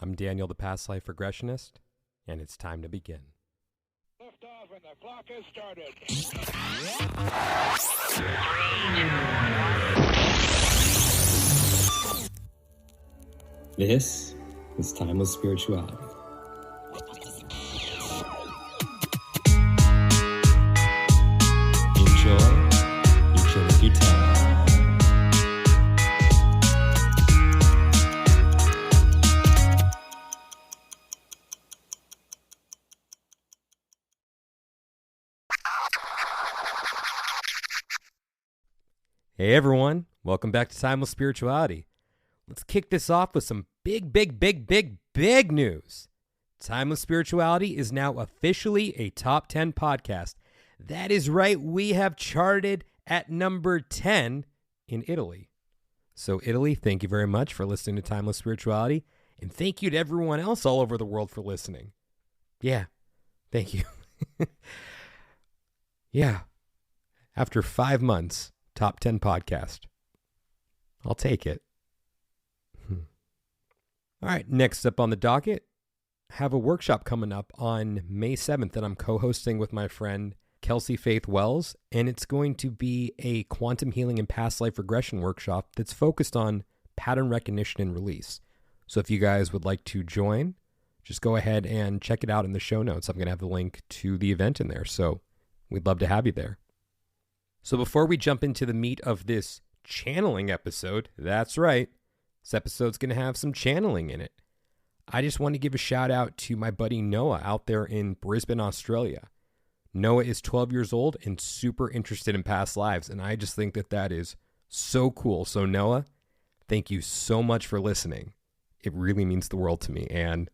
I'm Daniel, the past life regressionist, and it's time to begin. Lift off and the clock has started. This is Timeless Spirituality. Enjoy each of your time. Hey everyone, welcome back to Timeless Spirituality. Let's kick this off with some big news. Timeless Spirituality is now officially a top 10 podcast. That is right, we have charted at number 10 in Italy. So Italy, thank you very much for listening to Timeless Spirituality, and thank you to everyone else all over the world for listening. Yeah, thank you. Yeah, after 5 months, top 10 podcast. I'll take it. All right, next up on the docket, have a workshop coming up on May 7th that I'm co-hosting with my friend Kelsey Faith Wells, and it's going to be a quantum healing and past life regression workshop that's focused on pattern recognition and release. So if you guys would like to join, just go ahead and check it out in the show notes. I'm going to have the link to the event in there, so we'd love to have you there. So before we jump into the meat of this channeling episode, that's right, this episode's going to have some channeling in it. I just want to give a shout out to my buddy Noah out there in Brisbane, Australia. Noah is 12 years old and super interested in past lives, and I just think that that is so cool. So Noah, thank you so much for listening. It really means the world to me, and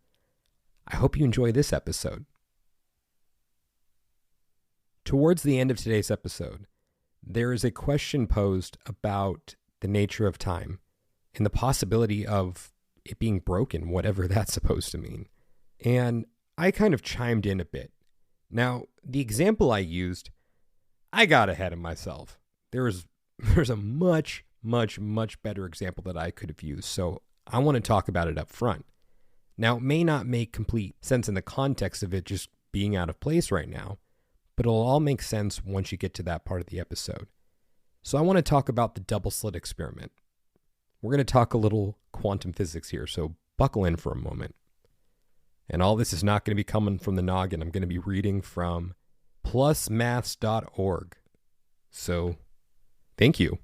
I hope you enjoy this episode. Towards the end of today's episode, there is a question posed about the nature of time and the possibility of it being broken, whatever that's supposed to mean. And I kind of chimed in a bit. Now, the example I used, I got ahead of myself. There's a much better example that I could have used, so I want to talk about it up front. Now, it may not make complete sense in the context of it just being out of place right now, but it'll all make sense once you get to that part of the episode. So I want to talk about the double slit experiment. We're going to talk a little quantum physics here, so buckle in for a moment. And all this is not going to be coming from the noggin. I'm going to be reading from plusmaths.org. So, thank you.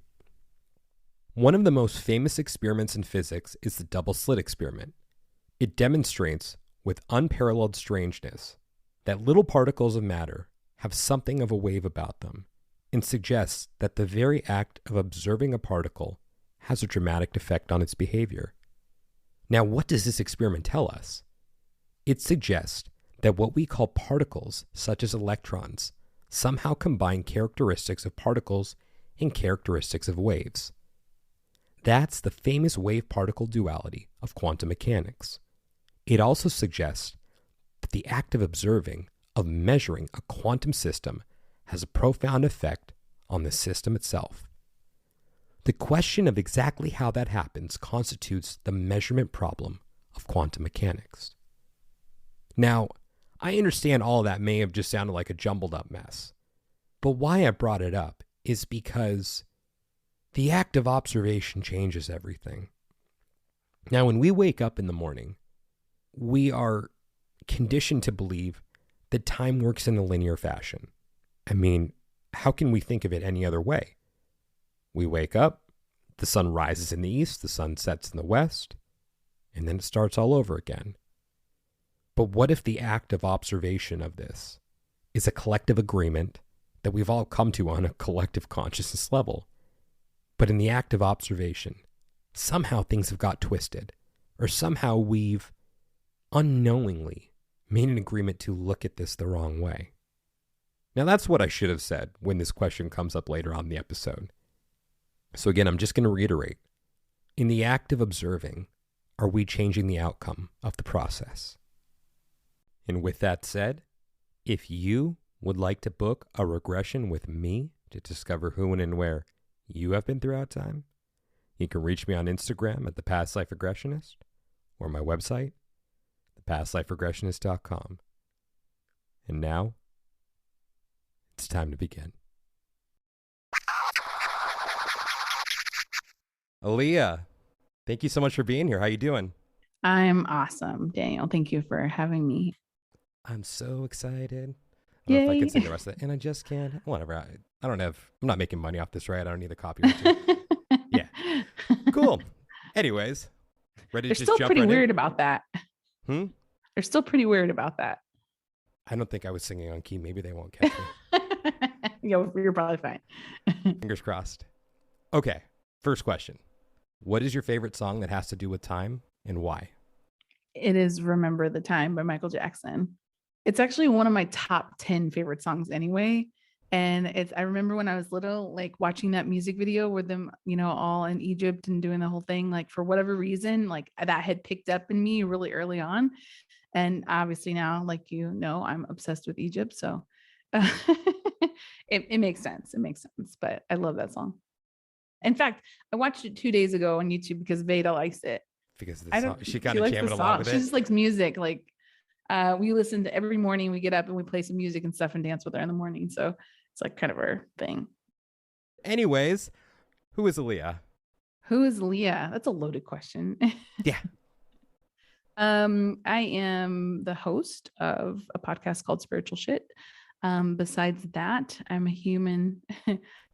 One of the most famous experiments in physics is the double slit experiment. It demonstrates, with unparalleled strangeness, that little particles of matter have something of a wave about them, and suggests that the very act of observing a particle has a dramatic effect on its behavior. Now, what does this experiment tell us? It suggests that what we call particles, such as electrons, somehow combine characteristics of particles and characteristics of waves. That's the famous wave-particle duality of quantum mechanics. It also suggests that the act of observing, of measuring a quantum system has a profound effect on the system itself. The question of exactly how that happens constitutes the measurement problem of quantum mechanics. Now, I understand all of that may have just sounded like a jumbled up mess, but why I brought it up is because the act of observation changes everything. Now, when we wake up in the morning, we are conditioned to believe that time works in a linear fashion. I mean, how can we think of it any other way? We wake up, the sun rises in the east, the sun sets in the west, and then it starts all over again. But what if the act of observation of this is a collective agreement that we've all come to on a collective consciousness level? But in the act of observation, somehow things have got twisted, or somehow we've unknowingly made an agreement to look at this the wrong way. Now that's what I should have said when this question comes up later on in the episode. So again, I'm just going to reiterate. In the act of observing, are we changing the outcome of the process? And with that said, if you would like to book a regression with me to discover who, when, and where you have been throughout time, you can reach me on Instagram at The Past Life Regressionist or my website thepastliferegressionist.com. And now, it's time to begin. Alea, thank you so much for being here. How you doing? I'm awesome, Daniel. Thank you for having me. I'm so excited. I don't know if I Yay. can sing the rest of it. And I just can't. Whatever. I'm not making money off this, right? I don't need the copyright. Yeah. Cool. Anyways, ready They're to just still jump pretty right weird in? about that. Hmm? They're still pretty weird about that. I don't think I was singing on key. Maybe they won't catch me. You're probably fine. Fingers crossed. Okay. First question. What is your favorite song that has to do with time and why? It is Remember the Time by Michael Jackson. It's actually one of my top 10 favorite songs anyway. And I remember when I was little, like watching that music video with them, all in Egypt and doing the whole thing, like for whatever reason, like that had picked up in me really early on. And obviously now, like, I'm obsessed with Egypt. So it makes sense. It makes sense. But I love that song. In fact, I watched it 2 days ago on YouTube because Veda likes it. Because of the song. She kind of likes jammed the along song. with She it. just likes music. Like we listen to every morning. We get up and we play some music and stuff and dance with her in the morning. So it's like kind of our thing. Anyways, who is Alea? Who is Leah? That's a loaded question. Yeah. I am the host of a podcast called Spiritual Shit. Besides that, I'm a human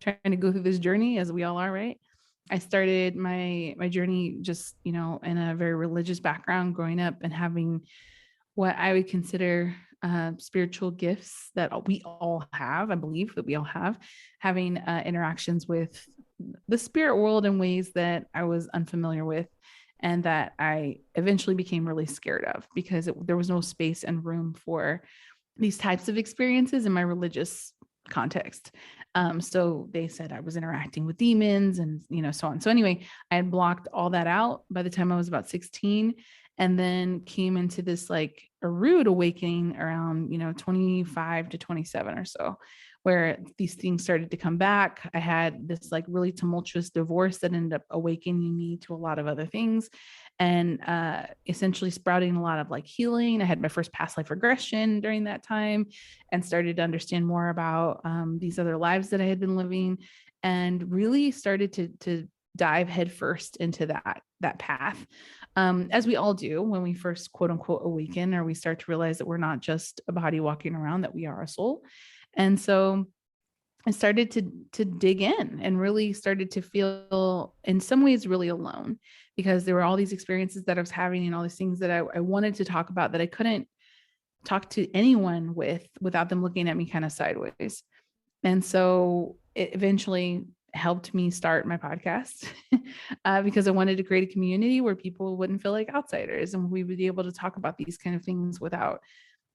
trying to go through this journey, as we all are, right? I started my journey just, in a very religious background growing up and having what I would consider spiritual gifts that we all have. I believe that we all have, having interactions with the spirit world in ways that I was unfamiliar with and that I eventually became really scared of because there was no space and room for these types of experiences in my religious context. So they said I was interacting with demons and, so on. So anyway, I had blocked all that out by the time I was about 16 and then came into this like a rude awakening around, 25 to 27 or so, where these things started to come back. I had this like really tumultuous divorce that ended up awakening me to a lot of other things and essentially sprouting a lot of like healing. I had my first past life regression during that time and started to understand more about these other lives that I had been living and really started to dive headfirst into that path. As we all do when we first quote unquote awaken, or we start to realize that we're not just a body walking around, that we are a soul. And so I started to dig in and really started to feel in some ways really alone because there were all these experiences that I was having and all these things that I wanted to talk about that I couldn't talk to anyone without them looking at me kind of sideways. And so it eventually helped me start my podcast because I wanted to create a community where people wouldn't feel like outsiders and we would be able to talk about these kind of things without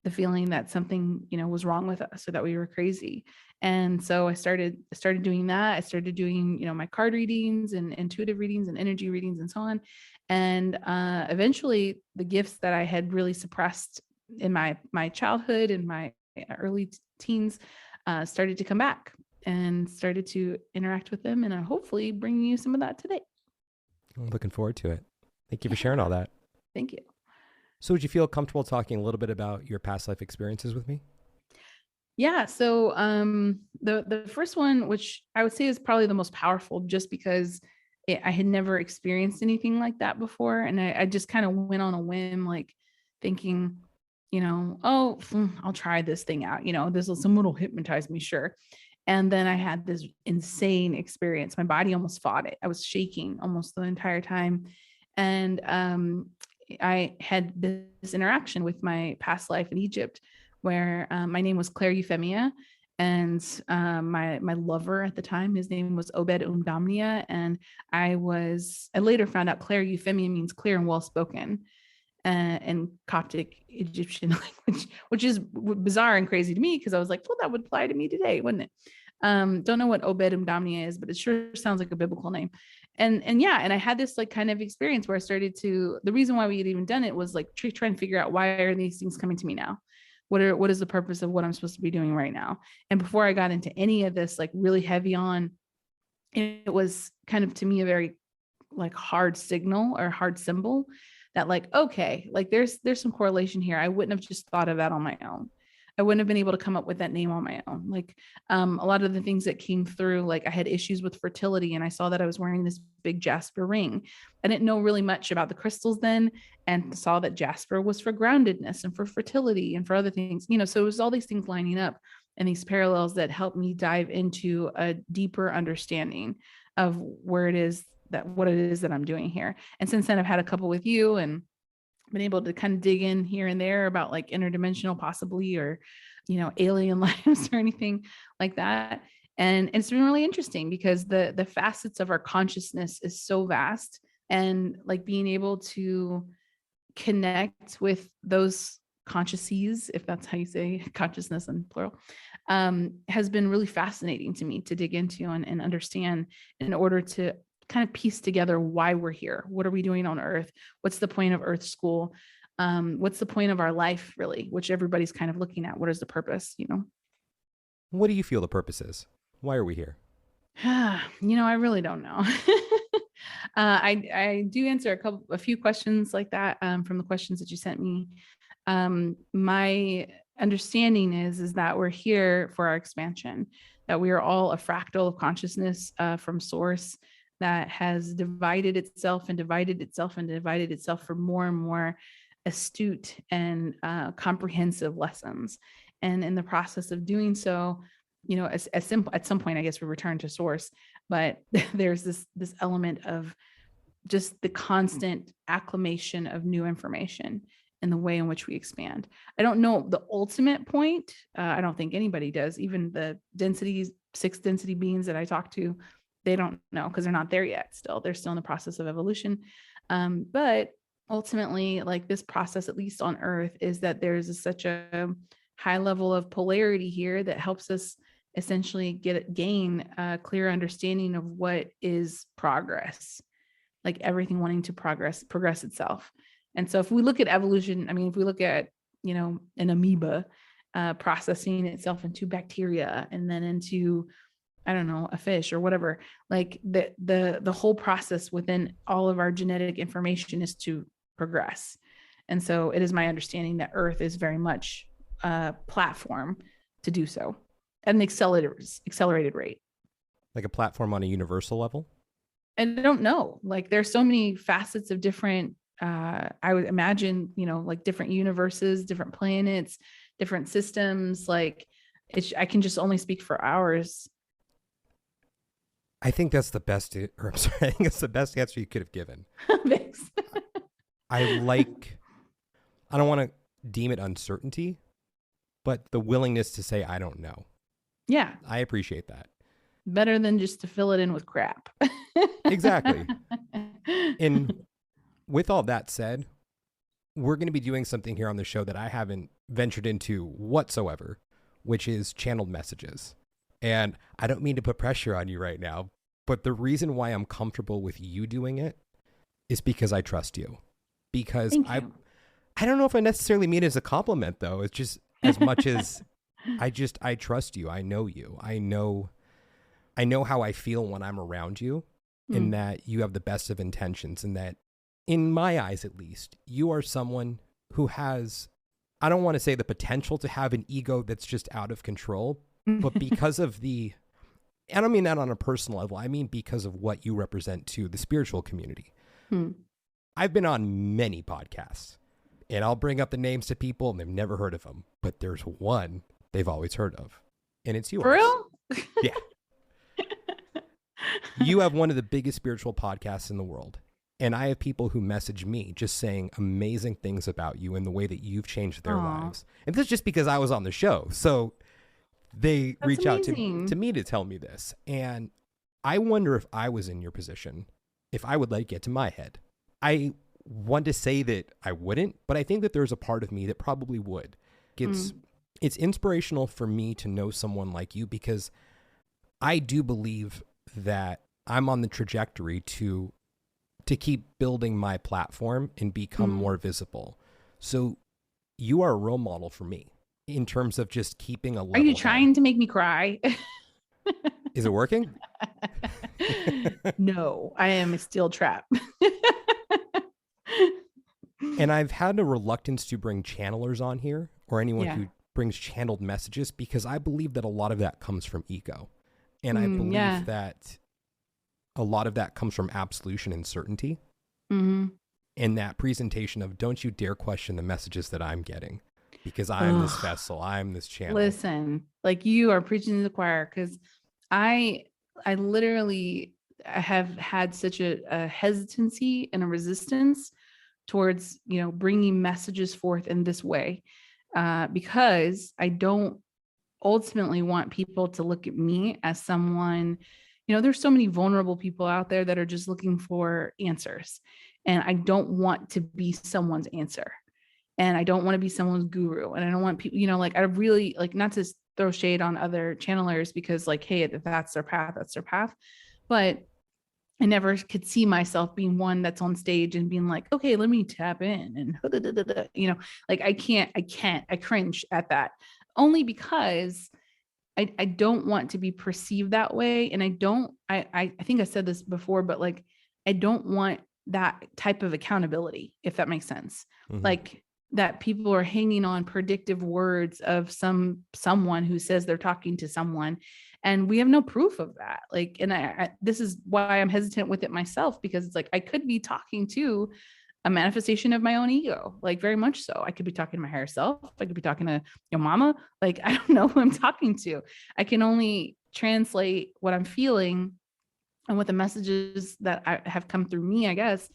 the feeling that something, was wrong with us or that we were crazy. And so I started doing that. I started doing, my card readings and intuitive readings and energy readings and so on. And eventually the gifts that I had really suppressed in my childhood and my early teens started to come back and started to interact with them. And I'm hopefully bringing you some of that today. I'm looking forward to it. Thank you for sharing all that. Thank you. So would you feel comfortable talking a little bit about your past life experiences with me? Yeah. So the first one, which I would say is probably the most powerful just because I had never experienced anything like that before. And I just kind of went on a whim, like thinking, I'll try this thing out. Someone will hypnotize me, sure. And then I had this insane experience. My body almost fought it. I was shaking almost the entire time. And I had this interaction with my past life in Egypt where my name was Claire Euphemia. And my lover at the time, his name was Obed Umdamnia. And I later found out Claire Euphemia means clear and well-spoken in Coptic Egyptian language, which is bizarre and crazy to me because I was like, well, that would apply to me today, wouldn't it? Don't know what Obed Umdamnia is, but it sure sounds like a biblical name. And I had this like kind of experience where I started to, the reason why we had even done it was like trying to figure out why are these things coming to me now? What is the purpose of what I'm supposed to be doing right now? And before I got into any of this, like really heavy on, it was kind of to me a very like hard signal or hard symbol that like, okay, like there's some correlation here. I wouldn't have just thought of that on my own. I wouldn't have been able to come up with that name on my own. Like a lot of the things that came through, like I had issues with fertility and I saw that I was wearing this big jasper ring. I didn't know really much about the crystals then, and saw that jasper was for groundedness and for fertility and for other things, so it was all these things lining up and these parallels that helped me dive into a deeper understanding of what it is that I'm doing here. And since then I've had a couple with you and been able to kind of dig in here and there about like interdimensional possibly, or, alien lives or anything like that. And it's been really interesting because the facets of our consciousness is so vast, and like being able to connect with those consciouses, if that's how you say consciousness in plural, has been really fascinating to me to dig into and understand, in order to kind of piece together why we're here. What are we doing on Earth? What's the point of Earth School? What's the point of our life, really? Which everybody's kind of looking at. What is the purpose? What do you feel the purpose is? Why are we here? I really don't know. I do answer a few questions like that from the questions that you sent me. My understanding is that we're here for our expansion, that we are all a fractal of consciousness from source that has divided itself and divided itself and divided itself for more and more astute and comprehensive lessons. And in the process of doing so, as simple, at some point, I guess we return to source, but there's this element of just the constant acclimation of new information and the way in which we expand. I don't know the ultimate point. I don't think anybody does. Even the densities, 6 density beings that I talk to, they don't know because they're not there yet. Still, they're still in the process of evolution. But ultimately, like this process, at least on Earth, is that there's such a high level of polarity here that helps us essentially gain a clear understanding of what is progress, like everything wanting to progress itself. And so if we look at evolution, if we look at, an amoeba processing itself into bacteria and then into, I don't know, a fish or whatever, like the whole process within all of our genetic information is to progress. And so it is my understanding that Earth is very much a platform to do so at an accelerated rate. Like a platform on a universal level? I don't know. Like there's so many facets of different, I would imagine, like different universes, different planets, different systems. Like I can just only speak for ours. I think that's the best, I think it's the best answer you could have given. Thanks. I don't want to deem it uncertainty, but the willingness to say, I don't know. Yeah. I appreciate that. Better than just to fill it in with crap. Exactly. And with all that said, we're going to be doing something here on the show that I haven't ventured into whatsoever, which is channeled messages. And I don't mean to put pressure on you right now, but the reason why I'm comfortable with you doing it is because I trust you. Because I don't know if I necessarily mean it as a compliment, though. It's just as much as I trust you. I know you. I know how I feel when I'm around you, and that you have the best of intentions, and that, in my eyes at least, you are someone who has, I don't want to say the potential to have an ego that's just out of control, but because of I don't mean that on a personal level. I mean because of what you represent to the spiritual community. I've been on many podcasts, and I'll bring up the names to people, and they've never heard of them. But there's one they've always heard of, and it's yours. For real? Yeah. You have one of the biggest spiritual podcasts in the world. And I have people who message me just saying amazing things about you and the way that you've changed their lives. And this is just because I was on the show. So they reach out to me to tell me this. And I wonder if I was in your position, if I would let it get to my head. I want to say that I wouldn't, but I think that there's a part of me that probably would. It's inspirational for me to know someone like you, because I do believe that I'm on the trajectory to keep building my platform and become more visible. So you are a role model for me in terms of just keeping a level. Are you trying to make me cry? Is it working? No, I am a steel trap. And I've had a reluctance to bring channelers on here or anyone Yeah. who brings channeled messages because I believe that a lot of that comes from ego. And I believe Yeah. that a lot of that comes from absolution and certainty. Mm-hmm. And that presentation of don't you dare question the messages that I'm getting because I'm this vessel, I'm this channel. Listen, like you are preaching to the choir, because I literally have had such a hesitancy and a resistance towards, bringing messages forth in this way, because I don't ultimately want people to look at me as someone, there's so many vulnerable people out there that are just looking for answers. And I don't want to be someone's answer. And I don't want to be someone's guru. And I don't want people, like I really like not to throw shade on other channelers because like, hey, if that's their path, that's their path. But I never could see myself being one that's on stage and being like, okay, let me tap in and like I cringe at that only because I don't want to be perceived that way. And I think I said this before, but like, I don't want that type of accountability, if that makes sense. Mhm. Like that people are hanging on predictive words of someone who says they're talking to someone, and we have no proof of that. Like, and this is why I'm hesitant with it myself, because it's like, I could be talking to a manifestation of my own ego, like very much so. I could be talking to my higher self. I could be talking to your mama. Like, I don't know who I'm talking to. I can only translate what I'm feeling and what the messages that have come through me, I guess,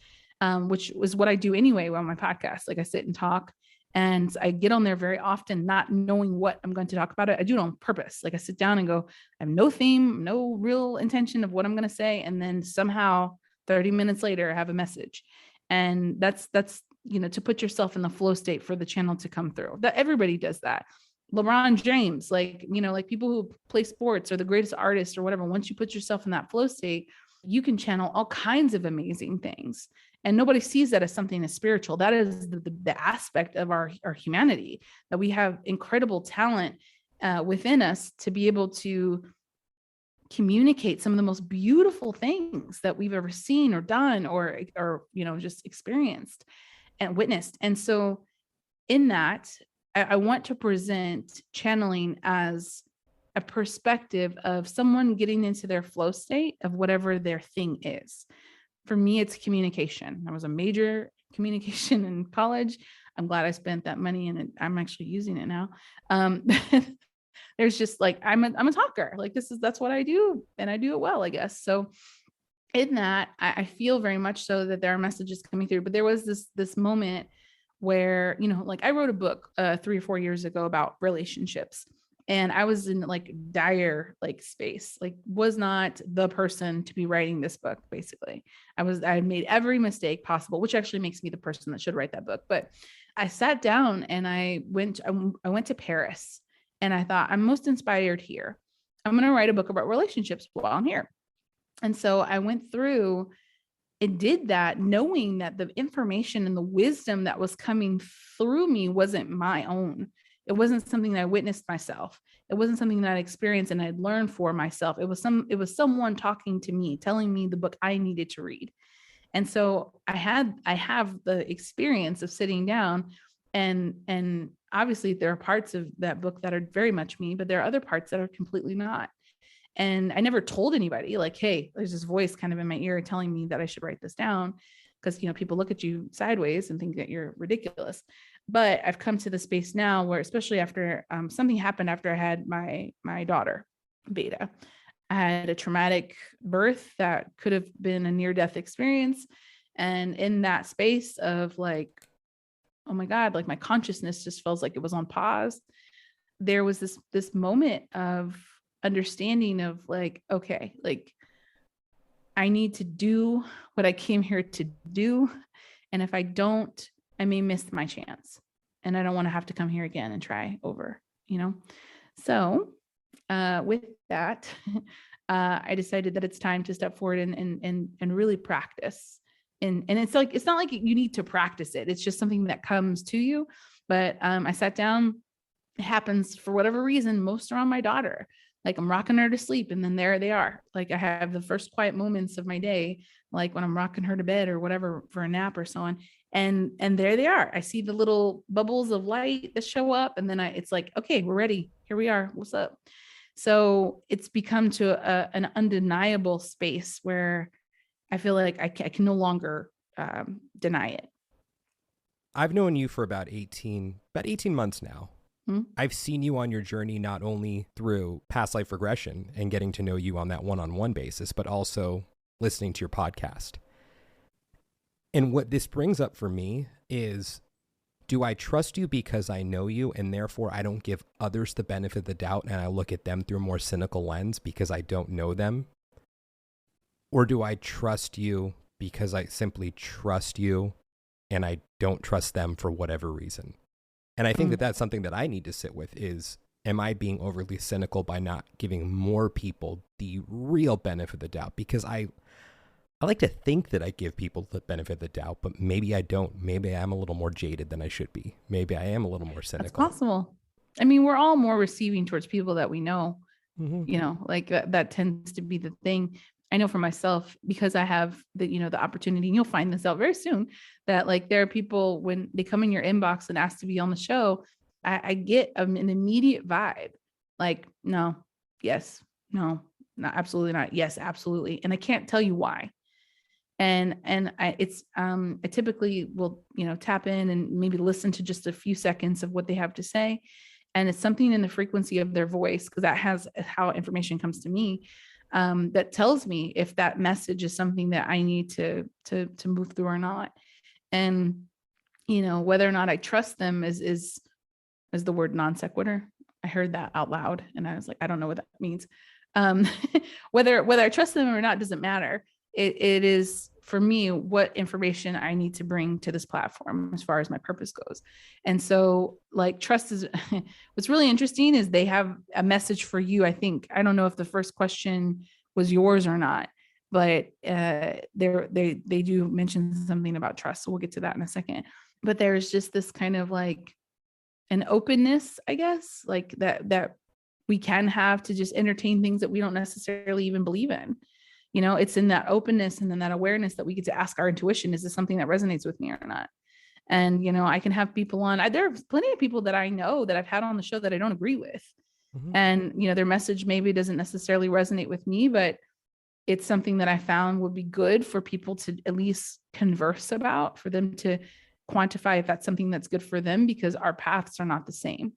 which was what I do anyway on my podcast. Like I sit and talk, and I get on there very often, not knowing what I'm going to talk about. I do it on purpose. Like I sit down and go, I have no theme, no real intention of what I'm going to say. And then somehow 30 minutes later, I have a message. And that's, to put yourself in the flow state for the channel to come through. That everybody does that. LeBron James, like people who play sports or the greatest artists or whatever, once you put yourself in that flow state, you can channel all kinds of amazing things. And nobody sees that as something as spiritual. That is the aspect of our humanity, that we have incredible talent within us to be able to communicate some of the most beautiful things that we've ever seen or done or just experienced and witnessed. And so in that, I want to present channeling as a perspective of someone getting into their flow state of whatever their thing is. For me, it's communication. I was a major communication in college. I'm glad I spent that money and I'm actually using it now. There's just like, I'm a talker. Like that's what I do. And I do it well, I guess. So in that, I feel very much so that there are messages coming through, but there was this moment where, like I wrote a book 3 or 4 years ago about relationships, and I was in like dire like space, like was not the person to be writing this book. Basically, I made every mistake possible, which actually makes me the person that should write that book. But I sat down and I went to Paris, and I thought, I'm most inspired here. I'm going to write a book about relationships while I'm here. And so I went through and did that, knowing that the information and the wisdom that was coming through me wasn't my own. It wasn't something that I witnessed myself. It wasn't something that I experienced and I'd learned for myself. It was someone talking to me, telling me the book I needed to read. And so I have the experience of sitting down, and obviously there are parts of that book that are very much me, but there are other parts that are completely not. And I never told anybody like, hey, there's this voice kind of in my ear telling me that I should write this down, because, people look at you sideways and think that you're ridiculous. But I've come to the space now where, especially after something happened after I had my daughter, Beta. I had a traumatic birth that could have been a near-death experience. And in that space of like, oh my God, like my consciousness just feels like it was on pause. There was this moment of understanding of like, okay, like I need to do what I came here to do. And if I don't, I may miss my chance. And I don't want to have to come here again and try over, So with that, I decided that it's time to step forward and really practice. And it's not like you need to practice it. It's just something that comes to you. But I sat down. It happens for whatever reason, most around my daughter. Like I'm rocking her to sleep, and then there they are. Like I have the first quiet moments of my day, like when I'm rocking her to bed or whatever for a nap or so on. and there they are. I see the little bubbles of light that show up, and then it's like, okay, we're ready. Here we are. What's up? So it's become to an undeniable space where I feel like I can no longer deny it. I've known you for about 18 months now. Hmm? I've seen you on your journey, not only through past life regression and getting to know you on that one-on-one basis, but also listening to your podcast. And what this brings up for me is, do I trust you because I know you and therefore I don't give others the benefit of the doubt and I look at them through a more cynical lens because I don't know them? Or do I trust you because I simply trust you and I don't trust them for whatever reason? And I think that that's something that I need to sit with is, am I being overly cynical by not giving more people the real benefit of the doubt? Because I like to think that I give people the benefit of the doubt, but maybe I don't. Maybe I'm a little more jaded than I should be. Maybe I am a little more cynical. That's possible. I mean, we're all more receiving towards people that we know, Mm-hmm. like that tends to be the thing. I know for myself, because I have the opportunity, and you'll find this out very soon, that like there are people when they come in your inbox and ask to be on the show, I get an immediate vibe like, no, yes, no, not absolutely not. Yes, absolutely. And I can't tell you why. And I typically will, tap in and maybe listen to just a few seconds of what they have to say. And it's something in the frequency of their voice, because that has how information comes to me, that tells me if that message is something that I need to move through or not. And whether or not I trust them is the word non sequitur. I heard that out loud and I was like, I don't know what that means. Whether I trust them or not doesn't matter. It is for me what information I need to bring to this platform as far as my purpose goes. And so like trust is what's really interesting is they have a message for you. I think, I don't know if the first question was yours or not, but they do mention something about trust. So we'll get to that in a second. But there's just this kind of like an openness, I guess, like that we can have to just entertain things that we don't necessarily even believe in. It's in that openness and then that awareness that we get to ask our intuition, is this something that resonates with me or not? And, I can have people on, there are plenty of people that I know that I've had on the show that I don't agree with. Mm-hmm. And, their message maybe doesn't necessarily resonate with me, but it's something that I found would be good for people to at least converse about, for them to quantify if that's something that's good for them, because our paths are not the same.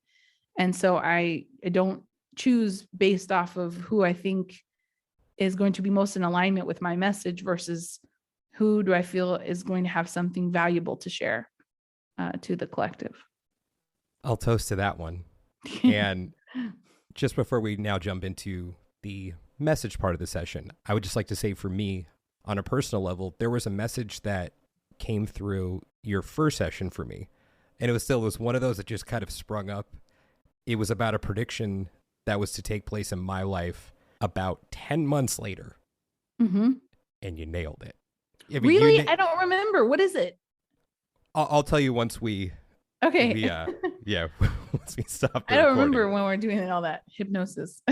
And so I don't choose based off of who I think is going to be most in alignment with my message versus who do I feel is going to have something valuable to share to the collective. I'll toast to that one. And just before we now jump into the message part of the session, I would just like to say, for me, on a personal level, there was a message that came through your first session for me. And it was one of those that just kind of sprung up. It was about a prediction that was to take place in my life about 10 months later. Mm-hmm. And you nailed it. I mean, really? I don't remember. What is it? I'll tell you once we... Okay. Once we stop. I don't remember when we're doing all that hypnosis.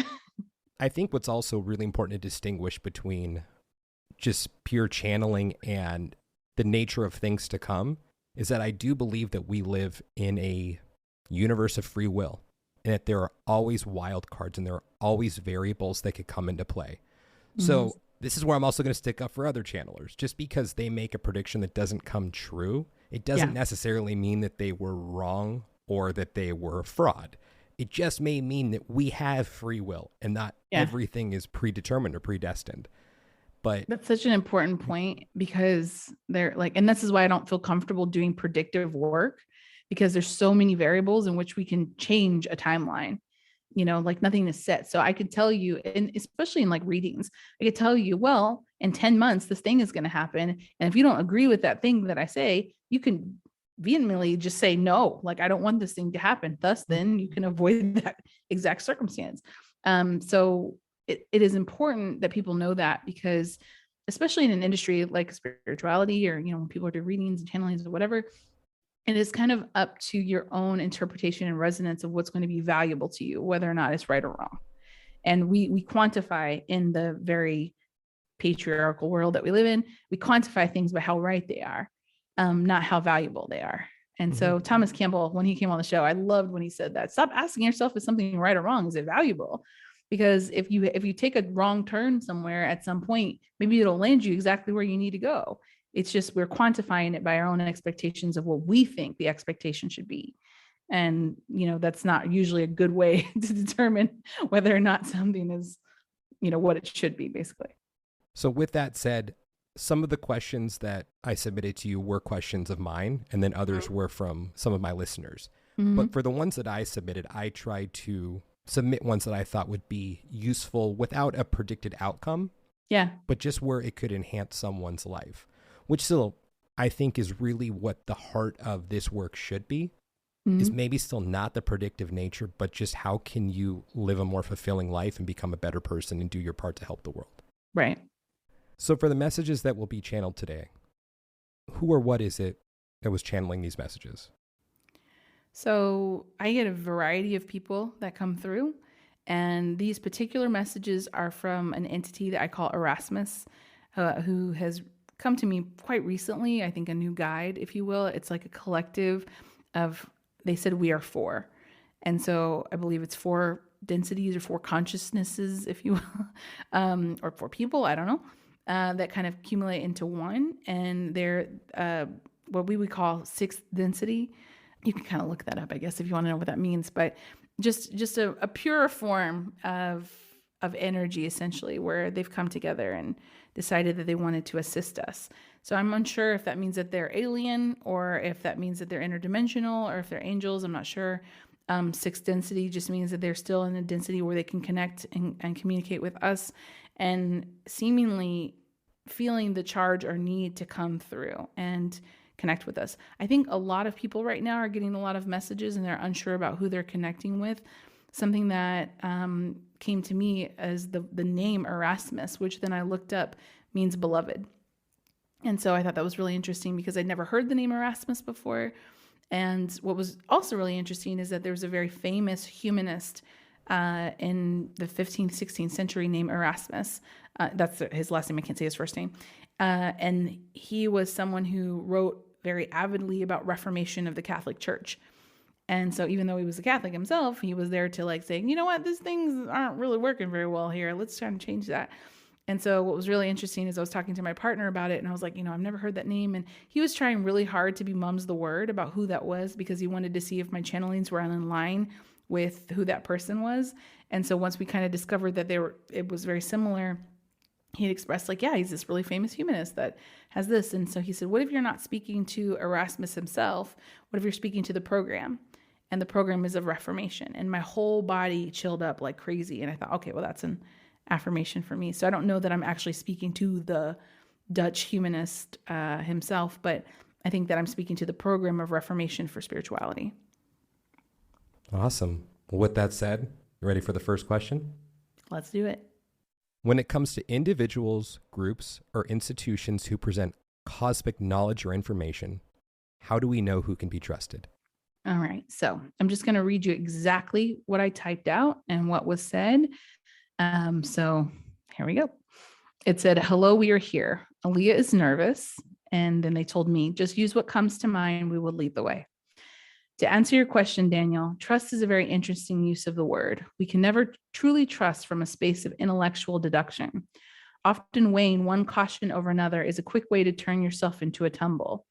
I think what's also really important to distinguish between just pure channeling and the nature of things to come is that I do believe that we live in a universe of free will, and that there are always wild cards and there are always variables that could come into play. Mm-hmm. So this is where I'm also going to stick up for other channelers. Just because they make a prediction that doesn't come true, it doesn't necessarily mean that they were wrong or that they were a fraud. It just may mean that we have free will and not everything is predetermined or predestined. But that's such an important point, because they're like, and this is why I don't feel comfortable doing predictive work, because there's so many variables in which we can change a timeline. Like nothing is set. So I could tell you, and especially in like readings, I could tell you, well, in 10 months, this thing is going to happen. And if you don't agree with that thing that I say, you can vehemently just say, no, like, I don't want this thing to happen. Thus, then you can avoid that exact circumstance. So it is important that people know that, because especially in an industry like spirituality, or, when people are doing readings and channelings or whatever, it is kind of up to your own interpretation and resonance of what's going to be valuable to you, whether or not it's right or wrong. And we quantify in the very patriarchal world that we live in, we quantify things by how right they are. not how valuable they are. And so Thomas Campbell, when he came on the show, I loved when he said that. Stop asking yourself, is something right or wrong? Is it valuable? Because if you take a wrong turn somewhere at some point, maybe it'll land you exactly where you need to go. It's just we're quantifying it by our own expectations of what we think the expectation should be. And, that's not usually a good way to determine whether or not something is, what it should be, basically. So with that said, some of the questions that I submitted to you were questions of mine, and then others were from some of my listeners. But for the ones that I submitted, I tried to submit ones that I thought would be useful without a predicted outcome. Yeah. But just where it could enhance someone's life, which still I think is really what the heart of this work should be, is maybe still not the predictive nature, but just how can you live a more fulfilling life and become a better person and do your part to help the world. Right. So for the messages that will be channeled today, who or what is it that was channeling these messages? So I get a variety of people that come through, and these particular messages are from an entity that I call Erasmus, who has come to me quite recently. I think a new guide, if you will. It's like a collective of, they said we are four. And so I believe it's four densities or four consciousnesses, if you will, or four people, I don't know, that kind of accumulate into one. And they're what we would call sixth density. You can kind of look that up, I guess, if you want to know what that means. But just a pure form of energy, essentially, where they've come together and decided that they wanted to assist us. So I'm unsure if that means that they're alien, or if that means that they're interdimensional, or if they're angels. I'm not sure. Sixth density just means that they're still in a density where they can connect and communicate with us, and seemingly feeling the charge or need to come through and connect with us. I think a lot of people right now are getting a lot of messages and they're unsure about who they're connecting with. Something that came to me as the name Erasmus, which then I looked up, means beloved. And so I thought that was really interesting because I'd never heard the name Erasmus before. And what was also really interesting is that there was a very famous humanist in the 15th, 16th century named Erasmus. That's his last name. I can't say his first name. And he was someone who wrote very avidly about reformation of the Catholic Church. And so even though he was a Catholic himself, he was there to like saying, you know what, these things aren't really working very well here. Let's try and change that. And so what was really interesting is I was talking to my partner about it, and I was like, I've never heard that name. And he was trying really hard to be mum's the word about who that was, because he wanted to see if my channelings were in line with who that person was. And so once we kind of discovered that it was very similar, he had expressed like, yeah, he's this really famous humanist that has this. And so he said, what if you're not speaking to Erasmus himself? What if you're speaking to the program? And the program is of reformation. And my whole body chilled up like crazy. And I thought, okay, well, that's an affirmation for me. So I don't know that I'm actually speaking to the Dutch humanist himself, but I think that I'm speaking to the program of reformation for spirituality. Awesome. Well, with that said, you ready for the first question? Let's do it. When it comes to individuals, groups, or institutions who present cosmic knowledge or information, how do we know who can be trusted? All right. So I'm just going to read you exactly what I typed out and what was said. So here we go. It said, hello, we are here. Alea is nervous. And then they told me, just use what comes to mind. We will lead the way. To answer your question, Daniel, trust is a very interesting use of the word. We can never truly trust from a space of intellectual deduction. Often weighing one caution over another is a quick way to turn yourself into a tumble.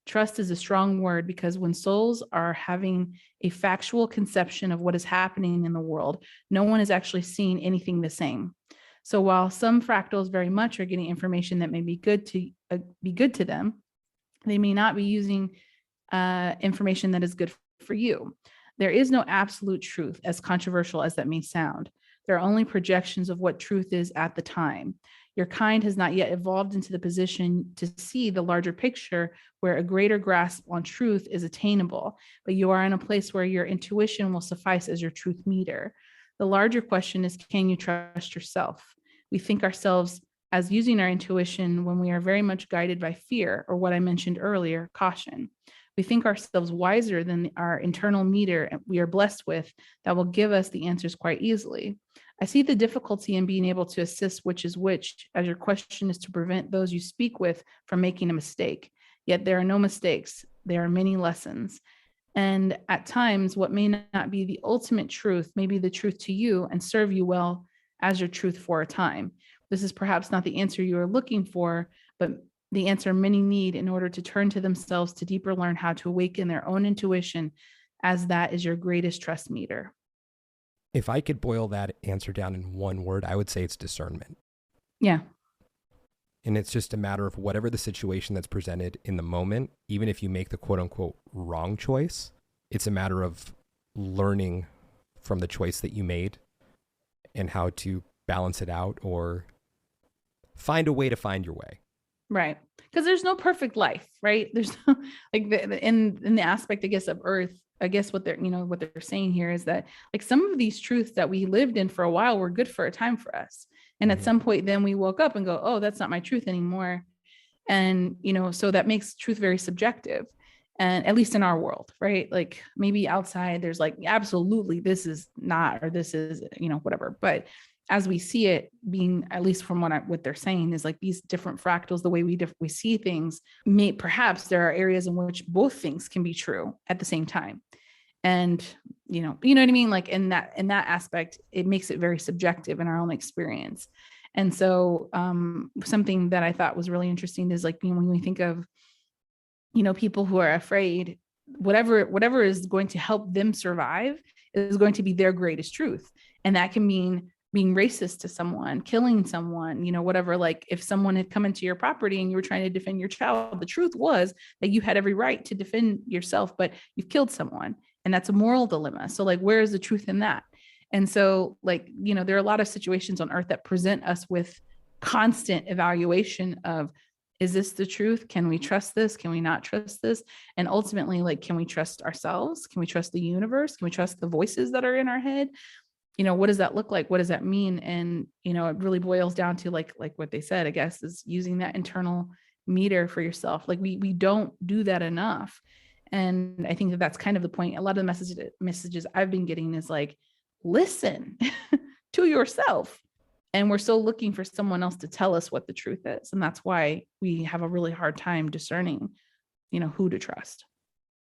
Trust is a strong word because when souls are having a factual conception of what is happening in the world, no one is actually seeing anything the same. So while some fractals very much are getting information that may be good to them, they may not be using information that is good for you. There is no absolute truth, as controversial as that may sound. There are only projections of what truth is at the time. Your kind has not yet evolved into the position to see the larger picture where a greater grasp on truth is attainable, but you are in a place where your intuition will suffice as your truth meter. The larger question is, can you trust yourself? We think ourselves as using our intuition when we are very much guided by fear, or what I mentioned earlier, caution. We think ourselves wiser than our internal meter we are blessed with that will give us the answers quite easily. I see the difficulty in being able to assess which is which, as your question is to prevent those you speak with from making a mistake. Yet there are no mistakes. There are many lessons. And at times, what may not be the ultimate truth may be the truth to you and serve you well as your truth for a time. This is perhaps not the answer you are looking for, but the answer many need in order to turn to themselves to deeper learn how to awaken their own intuition, as that is your greatest trust meter. If I could boil that answer down in one word, I would say it's discernment. Yeah. And it's just a matter of whatever the situation that's presented in the moment, even if you make the quote unquote wrong choice, it's a matter of learning from the choice that you made and how to balance it out or find a way to find your way. Right. Because there's no perfect life, right? There's no, like in the aspect, I guess, of Earth, I guess what they're saying here is that like some of these truths that we lived in for a while were good for a time for us. And at some point then we woke up and go, oh, that's not my truth anymore. And, so that makes truth very subjective. And at least in our world, right? Like maybe outside there's like, absolutely, this is not, or this is, whatever. But as we see it being, at least from what they're saying is like these different fractals, the way we see things, perhaps there are areas in which both things can be true at the same time. And, you know what I mean? Like in that aspect, it makes it very subjective in our own experience. And so something that I thought was really interesting is like, when we think of, people who are afraid, whatever is going to help them survive is going to be their greatest truth. And that can mean being racist to someone, killing someone, whatever. Like if someone had come into your property and you were trying to defend your child, the truth was that you had every right to defend yourself, but you've killed someone. And that's a moral dilemma. So like, where is the truth in that? And so like, there are a lot of situations on earth that present us with constant evaluation of, is this the truth? Can we trust this? Can we not trust this? And ultimately, like, can we trust ourselves? Can we trust the universe? Can we trust the voices that are in our head? What does that look like? What does that mean? And, it really boils down to like what they said, I guess, is using that internal meter for yourself. Like we don't do that enough. And I think that that's kind of the point. A lot of the messages I've been getting is like, listen to yourself. And we're still looking for someone else to tell us what the truth is. And that's why we have a really hard time discerning, who to trust.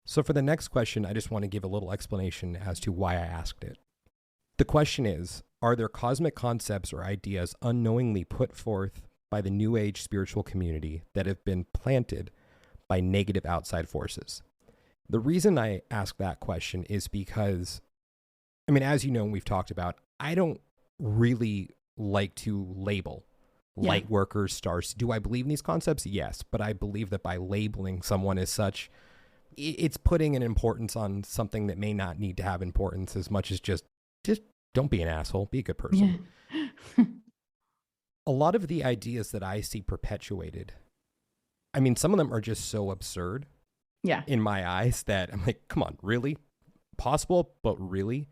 So for the next question, I just want to give a little explanation as to why I asked it. The question is, are there cosmic concepts or ideas unknowingly put forth by the New Age spiritual community that have been planted by negative outside forces? The reason I ask that question is because, as you know, and we've talked about, I don't really like to label light workers, stars. Do I believe in these concepts? Yes, but I believe that by labeling someone as such, it's putting an importance on something that may not need to have importance as much as just don't be an asshole, be a good person. Yeah. A lot of the ideas that I see perpetuated, some of them are just so absurd in my eyes that I'm like, come on, really? Possible, but really?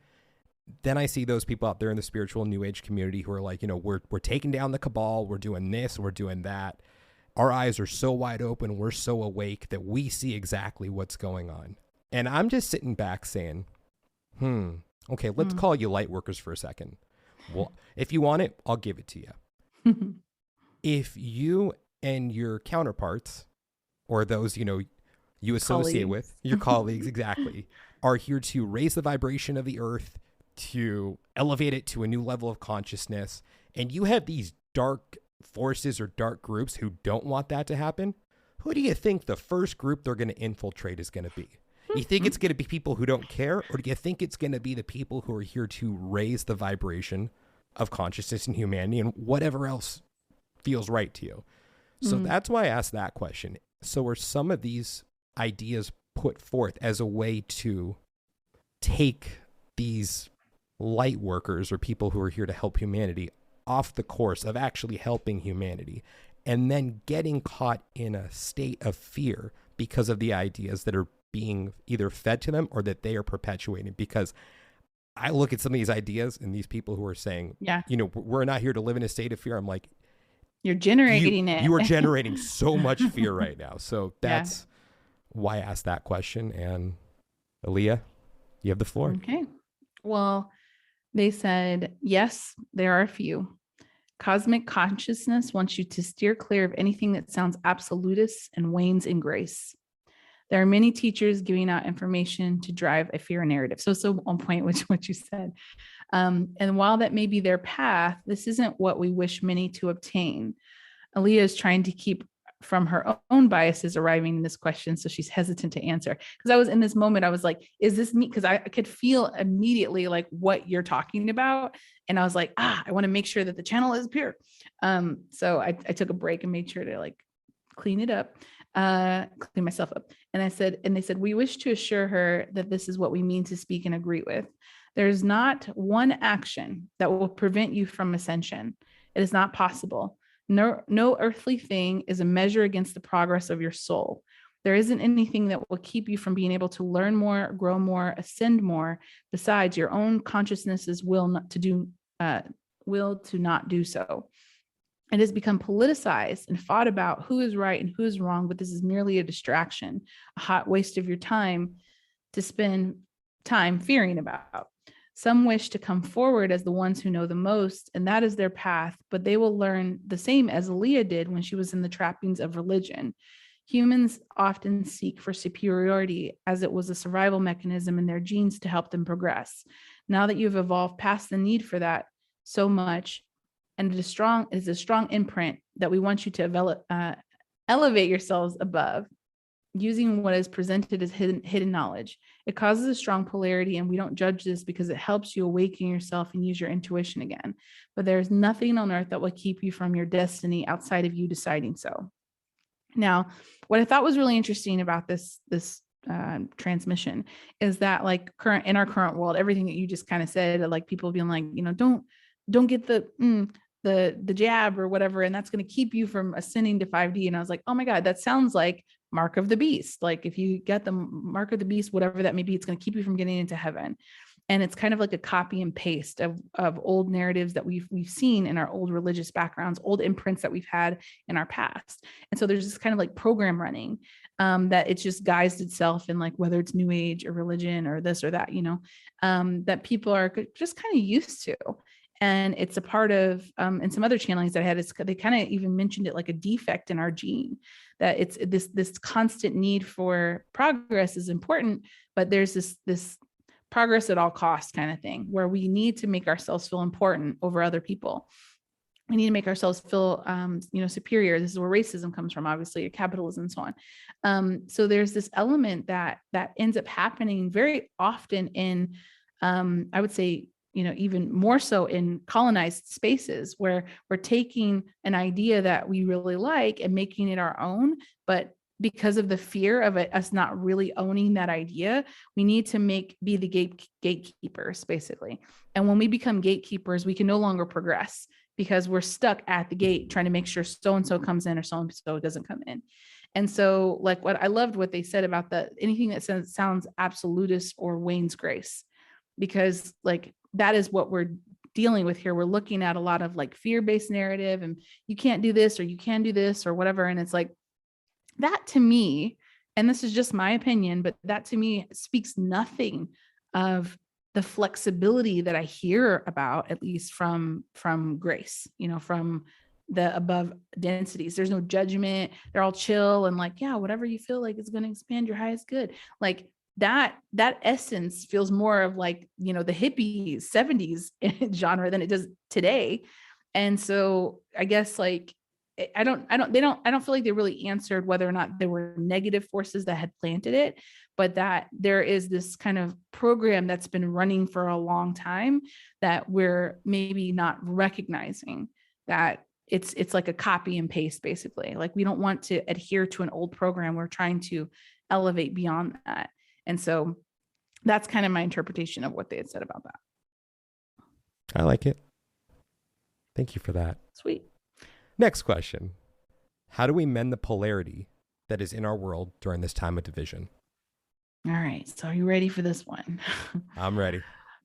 Then I see those people out there in the spiritual New Age community who are like, we're taking down the cabal, we're doing this, we're doing that. Our eyes are so wide open, we're so awake that we see exactly what's going on. And I'm just sitting back saying, okay, let's call you light workers for a second. Well, if you want it, I'll give it to you. If you and your counterparts, or those, you associate with, your colleagues, exactly, are here to raise the vibration of the earth, to elevate it to a new level of consciousness, and you have these dark forces or dark groups who don't want that to happen, who do you think the first group they're going to infiltrate is going to be? You think it's going to be people who don't care, or do you think it's going to be the people who are here to raise the vibration of consciousness and humanity and whatever else feels right to you? So that's why I asked that question. So are some of these ideas put forth as a way to take these light workers or people who are here to help humanity off the course of actually helping humanity, and then getting caught in a state of fear because of the ideas that are being either fed to them or that they are perpetuating? Because I look at some of these ideas and these people who are saying, we're not here to live in a state of fear. I'm like, you're generating it. You are generating so much fear right now. So that's why I asked that question. And Alea, you have the floor. Okay. Well, they said, yes, there are a few. Cosmic consciousness wants you to steer clear of anything that sounds absolutist and wanes in grace. There are many teachers giving out information to drive a fear narrative. So on point with what you said. And while that may be their path, this isn't what we wish many to obtain. Alea is trying to keep from her own biases arriving in this question, so she's hesitant to answer. Because I was in this moment, I was like, is this me? Because I could feel immediately like what you're talking about. And I was like, I want to make sure that the channel is pure. So I took a break and made sure to like clean it up, clean myself up. And they said, we wish to assure her that this is what we mean to speak and agree with. There's not one action that will prevent you from ascension. It is not possible. No earthly thing is a measure against the progress of your soul. There isn't anything that will keep you from being able to learn more, grow more, ascend more, besides your own consciousness's will to not do so. It has become politicized and fought about who is right and who is wrong, but this is merely a distraction, a hot waste of your time to spend time fearing about. Some wish to come forward as the ones who know the most, and that is their path, but they will learn the same as Alea did when she was in the trappings of religion. Humans often seek for superiority as it was a survival mechanism in their genes to help them progress. Now that you've evolved past the need for that so much, and it is a strong imprint that we want you to elevate yourselves above, using what is presented as hidden knowledge. It causes a strong polarity, and we don't judge this because it helps you awaken yourself and use your intuition again. But there's nothing on earth that will keep you from your destiny outside of you deciding so. Now, what I thought was really interesting about this transmission is that like in our current world, everything that you just kind of said, like people being like, don't get the jab or whatever, and that's going to keep you from ascending to 5D. And I was like, oh my God, that sounds like mark of the beast. Like if you get the mark of the beast, whatever that may be, it's going to keep you from getting into heaven. And it's kind of like a copy and paste of old narratives that we've seen in our old religious backgrounds, old imprints that we've had in our past. And so there's this kind of like program running that it's just guised itself in like, whether it's new age or religion or this or that, that people are just kind of used to. And it's a part of, and some other channelings that I had, they kind of even mentioned it like a defect in our gene, that it's this constant need for progress is important, but there's this progress at all costs kind of thing, where we need to make ourselves feel important over other people. We need to make ourselves feel, superior. This is where racism comes from, obviously, capitalism and so on. So there's this element that ends up happening very often in, I would say, even more so in colonized spaces, where we're taking an idea that we really like and making it our own. But because of the fear of us not really owning that idea, we need to be the gatekeepers, basically. And when we become gatekeepers, we can no longer progress because we're stuck at the gate trying to make sure so-and-so comes in or so-and-so doesn't come in. And so like what I loved what they said about anything that sounds absolutist or wanes grace, because like that is what we're dealing with here. We're looking at a lot of like fear-based narrative, and you can't do this or you can do this or whatever. And it's like that to me, and this is just my opinion, but that to me speaks nothing of the flexibility that I hear about, at least from grace, from the above densities. There's no judgment. They're all chill and like, yeah, whatever you feel like is going to expand your highest good. Like that essence feels more of like, the hippies 70s genre than it does today. And so I guess like, I don't feel like they really answered whether or not there were negative forces that had planted it, but that there is this kind of program that's been running for a long time that we're maybe not recognizing, that it's like a copy and paste, basically. Like we don't want to adhere to an old program. We're trying to elevate beyond that. And so that's kind of my interpretation of what they had said about that. I like it. Thank you for that. Sweet. Next question. How do we mend the polarity that is in our world during this time of division? All right. So are you ready for this one? I'm ready.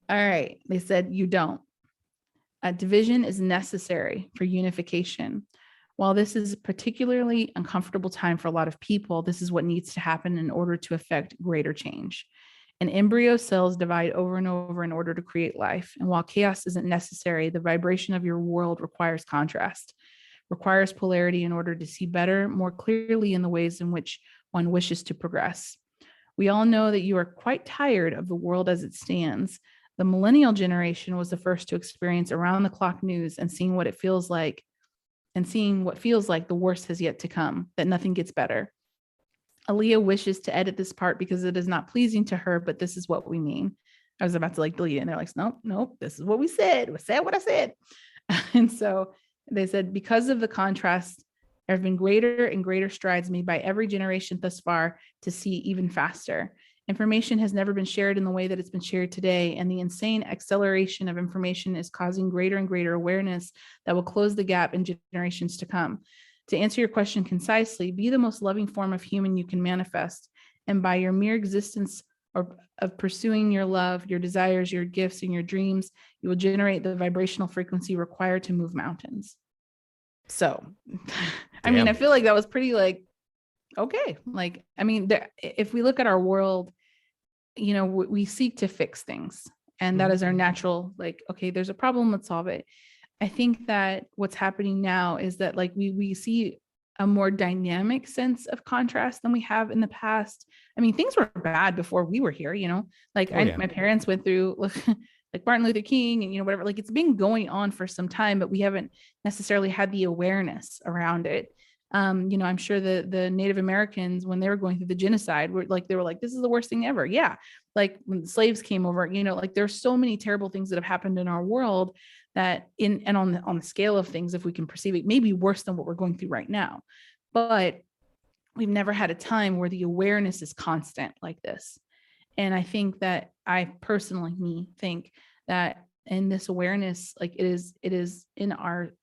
All right. They said you don't. Division is necessary for unification. While this is a particularly uncomfortable time for a lot of people, this is what needs to happen in order to affect greater change. And embryo cells divide over and over in order to create life. And while chaos isn't necessary, the vibration of your world requires contrast, requires polarity in order to see better, more clearly in the ways in which one wishes to progress. We all know that you are quite tired of the world as it stands. The millennial generation was the first to experience around the clock news and seeing what feels like the worst has yet to come, that nothing gets better. Alea wishes to edit this part because it is not pleasing to her, but this is what we mean. I was about to like delete it, and they're like, nope, this is what we said. We said what I said. And so they said, because of the contrast, there have been greater and greater strides made by every generation thus far to see even faster. Information has never been shared in the way that it's been shared today, and the insane acceleration of information is causing greater and greater awareness that will close the gap in generations to come. To answer your question concisely, be the most loving form of human you can manifest, and by your mere existence or of pursuing your love, your desires, your gifts, and your dreams, you will generate the vibrational frequency required to move mountains. So, I mean, I feel like that was pretty like, okay. Like, I mean, if we look at our world, you know, we seek to fix things, and that is our natural, like, okay, there's a problem, let's solve it. I think that what's happening now is that like we see a more dynamic sense of contrast than we have in the past. I mean, things were bad before we were here, you know, like my parents went through like Martin Luther King and, you know, whatever, like it's been going on for some time, but we haven't necessarily had the awareness around it. You know, I'm sure the Native Americans, when they were going through the genocide, they were like, this is the worst thing ever. Yeah. Like when the slaves came over, you know, like there's so many terrible things that have happened in our world that on the scale of things, if we can perceive it, maybe worse than what we're going through right now. But we've never had a time where the awareness is constant like this. And I think that I personally think that in this awareness, like it is in our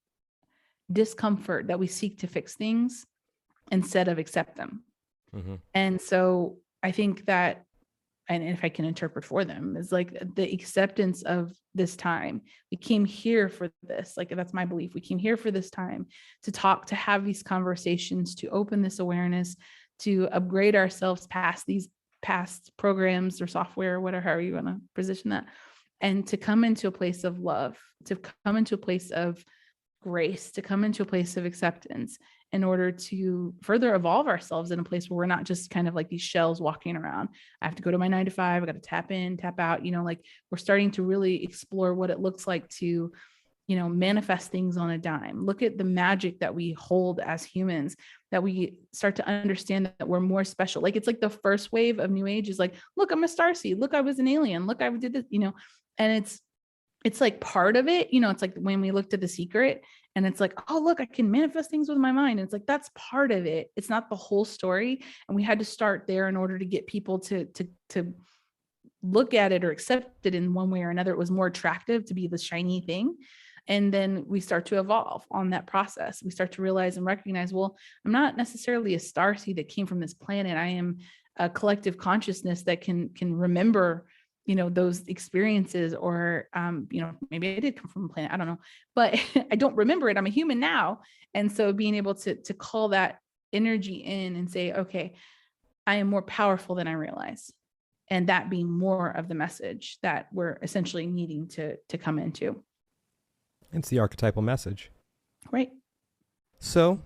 discomfort that we seek to fix things instead of accept them. And so I think that, and if I can interpret for them, is like the acceptance of this time. We came here for this, like that's my belief. We came here for this time to talk, to have these conversations, to open this awareness, to upgrade ourselves past these past programs or software, whatever, however you want to position that, and to come into a place of love, to come into a place of grace, to come into a place of acceptance in order to further evolve ourselves in a place where we're not just kind of like these shells walking around. I have to go to my 9 to 5. I got to tap in, tap out, you know, like we're starting to really explore what it looks like to, you know, manifest things on a dime. Look at the magic that we hold as humans, that we start to understand that we're more special. Like it's like the first wave of new age is like, look, I'm a starseed. Look, I was an alien. Look, I did this, you know, and it's like part of it, you know, it's like when we looked at The Secret and it's like, oh, look, I can manifest things with my mind. And it's like, that's part of it. It's not the whole story. And we had to start there in order to get people to look at it or accept it in one way or another. It was more attractive to be the shiny thing. And then we start to evolve on that process. We start to realize and recognize, well, I'm not necessarily a starseed that came from this planet. I am a collective consciousness that can remember, you know, those experiences, or, you know, maybe I did come from a planet, I don't know, but I don't remember it. I'm a human now. And so being able to call that energy in and say, okay, I am more powerful than I realize. And that being more of the message that we're essentially needing to come into. It's the archetypal message. Right. So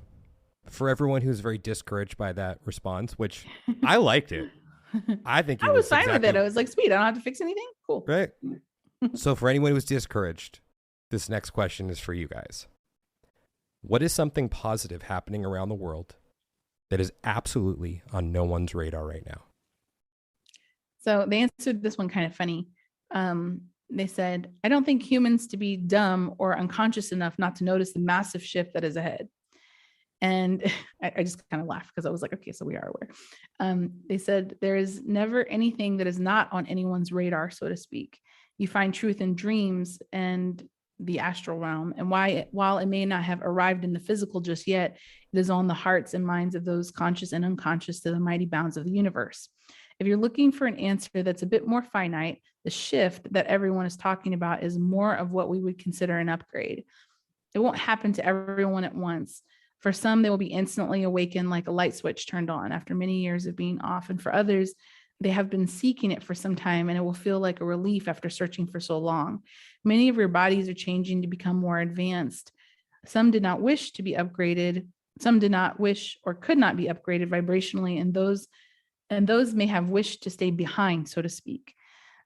for everyone who's very discouraged by that response, which I liked it. I think I was fine with it. I was like, sweet, I don't have to fix anything. Cool. Right. So for anyone who's discouraged, this next question is for you guys. What is something positive happening around the world that is absolutely on no one's radar right now? So they answered this one kind of funny. They said, I don't think humans to be dumb or unconscious enough not to notice the massive shift that is ahead. And I just kind of laughed because I was like, okay, so we are aware. They said, there is never anything that is not on anyone's radar, so to speak. You find truth in dreams and the astral realm. And while it may not have arrived in the physical just yet, it is on the hearts and minds of those conscious and unconscious to the mighty bounds of the universe. If you're looking for an answer that's a bit more finite, the shift that everyone is talking about is more of what we would consider an upgrade. It won't happen to everyone at once. For some, they will be instantly awakened like a light switch turned on after many years of being off. And for others, they have been seeking it for some time, and it will feel like a relief after searching for so long. Many of your bodies are changing to become more advanced. Some did not wish to be upgraded. Some did not wish or could not be upgraded vibrationally, and those may have wished to stay behind, so to speak.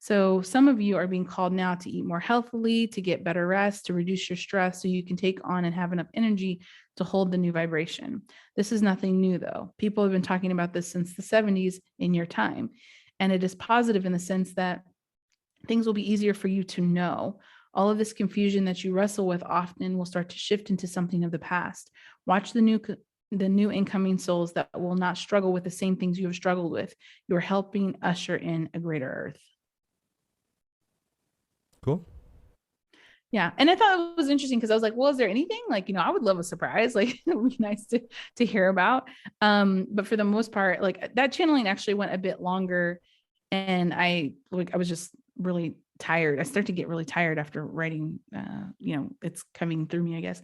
So some of you are being called now to eat more healthily, to get better rest, to reduce your stress so you can take on and have enough energy to hold the new vibration. This is nothing new, though. People have been talking about this since the 70s in your time. And it is positive in the sense that things will be easier for you to know. All of this confusion that you wrestle with often will start to shift into something of the past. Watch the new incoming souls that will not struggle with the same things you have struggled with. You are helping usher in a greater earth. Cool. Yeah. And I thought it was interesting because I was like, well, is there anything like, I would love a surprise. Like it would be nice to hear about. But for the most part, like that channeling actually went a bit longer. And I was just really tired. I started to get really tired after writing, it's coming through me, I guess.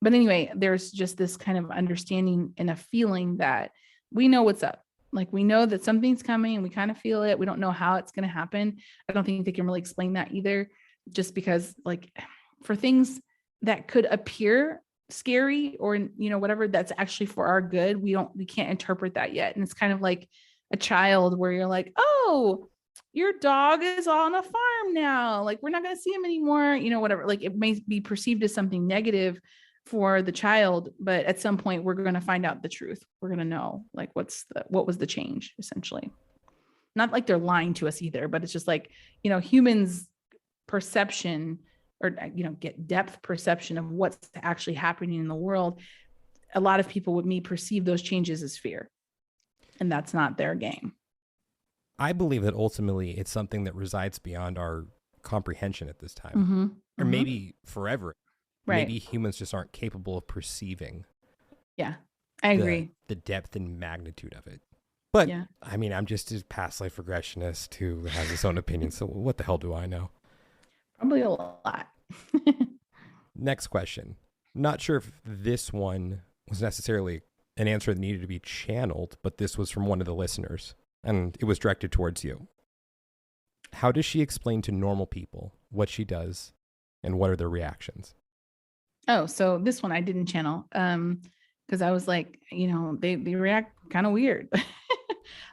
But anyway, there's just this kind of understanding and a feeling that we know what's up. Like we know that something's coming and we kind of feel it. We don't know how it's going to happen. I don't think they can really explain that either, just because like for things that could appear scary or, whatever, that's actually for our good. We can't interpret that yet. And it's kind of like a child where you're like, oh, your dog is on a farm now. Like we're not going to see him anymore. Whatever, like it may be perceived as something negative for the child, but at some point we're going to find out the truth. We're going to know like what was the change, essentially. Not like they're lying to us either, but it's just like, humans perception or, get depth perception of what's actually happening in the world. A lot of people with me perceive those changes as fear, and that's not their game. I believe that ultimately it's something that resides beyond our comprehension at this time, Mm-hmm. or maybe forever. Right. Maybe humans just aren't capable of perceiving. Yeah, I agree. The depth and magnitude of it. But yeah. I mean, I'm just a past life regressionist who has his own opinion. So what the hell do I know? Probably a lot. Next question. Not sure if this one was necessarily an answer that needed to be channeled, but this was from one of the listeners, and it was directed towards you. How does she explain to normal people what she does, and what are their reactions? Oh, so this one I didn't channel because I was like, they react kind of weird.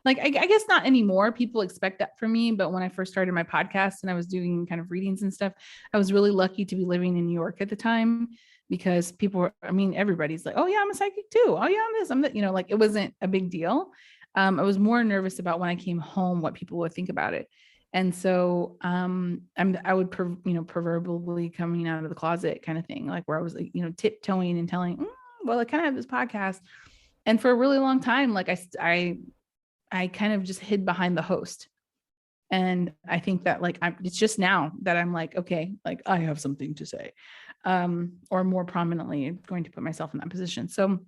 Like, I guess not anymore. People expect that from me. But when I first started my podcast and I was doing kind of readings and stuff, I was really lucky to be living in New York at the time because everybody's like, oh yeah, I'm a psychic too. Oh yeah, I'm that, like it wasn't a big deal. I was more nervous about when I came home, what people would think about it. And so I would, proverbially coming out of the closet kind of thing, like where I was like, tiptoeing and telling, well, I kind of have this podcast. And for a really long time, like I kind of just hid behind the host. And I think that like, it's just now that I'm like, okay, like I have something to say, or more prominently going to put myself in that position. So,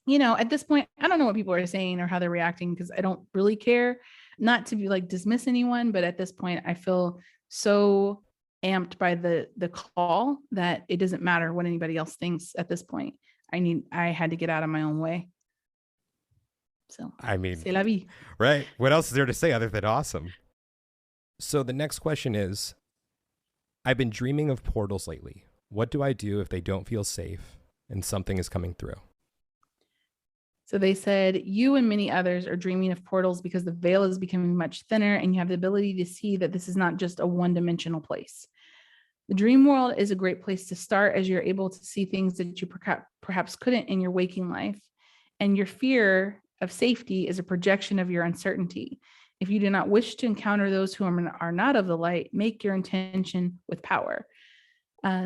at this point, I don't know what people are saying or how they're reacting because I don't really care. Not to be like dismiss anyone, but at this point, I feel so amped by the call that it doesn't matter what anybody else thinks at this point. I had to get out of my own way. So, I mean, c'est la vie. Right. What else is there to say other than awesome? So the next question is, I've been dreaming of portals lately. What do I do if they don't feel safe and something is coming through? So they said, you and many others are dreaming of portals because the veil is becoming much thinner and you have the ability to see that this is not just a one-dimensional place. The dream world is a great place to start as you're able to see things that you perhaps couldn't in your waking life. And your fear of safety is a projection of your uncertainty. If you do not wish to encounter those who are not of the light, make your intention with power.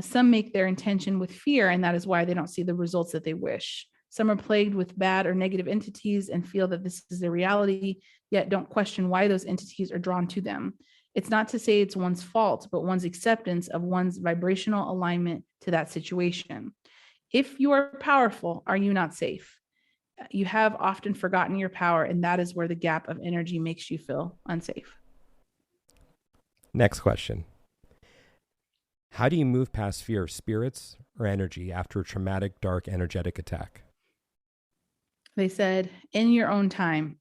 Some make their intention with fear, and that is why they don't see the results that they wish. Some are plagued with bad or negative entities and feel that this is their reality, yet don't question why those entities are drawn to them. It's not to say it's one's fault, but one's acceptance of one's vibrational alignment to that situation. If you are powerful, are you not safe? You have often forgotten your power, and that is where the gap of energy makes you feel unsafe. Next question. How do you move past fear of spirits or energy after a traumatic, dark, energetic attack? They said, in your own time.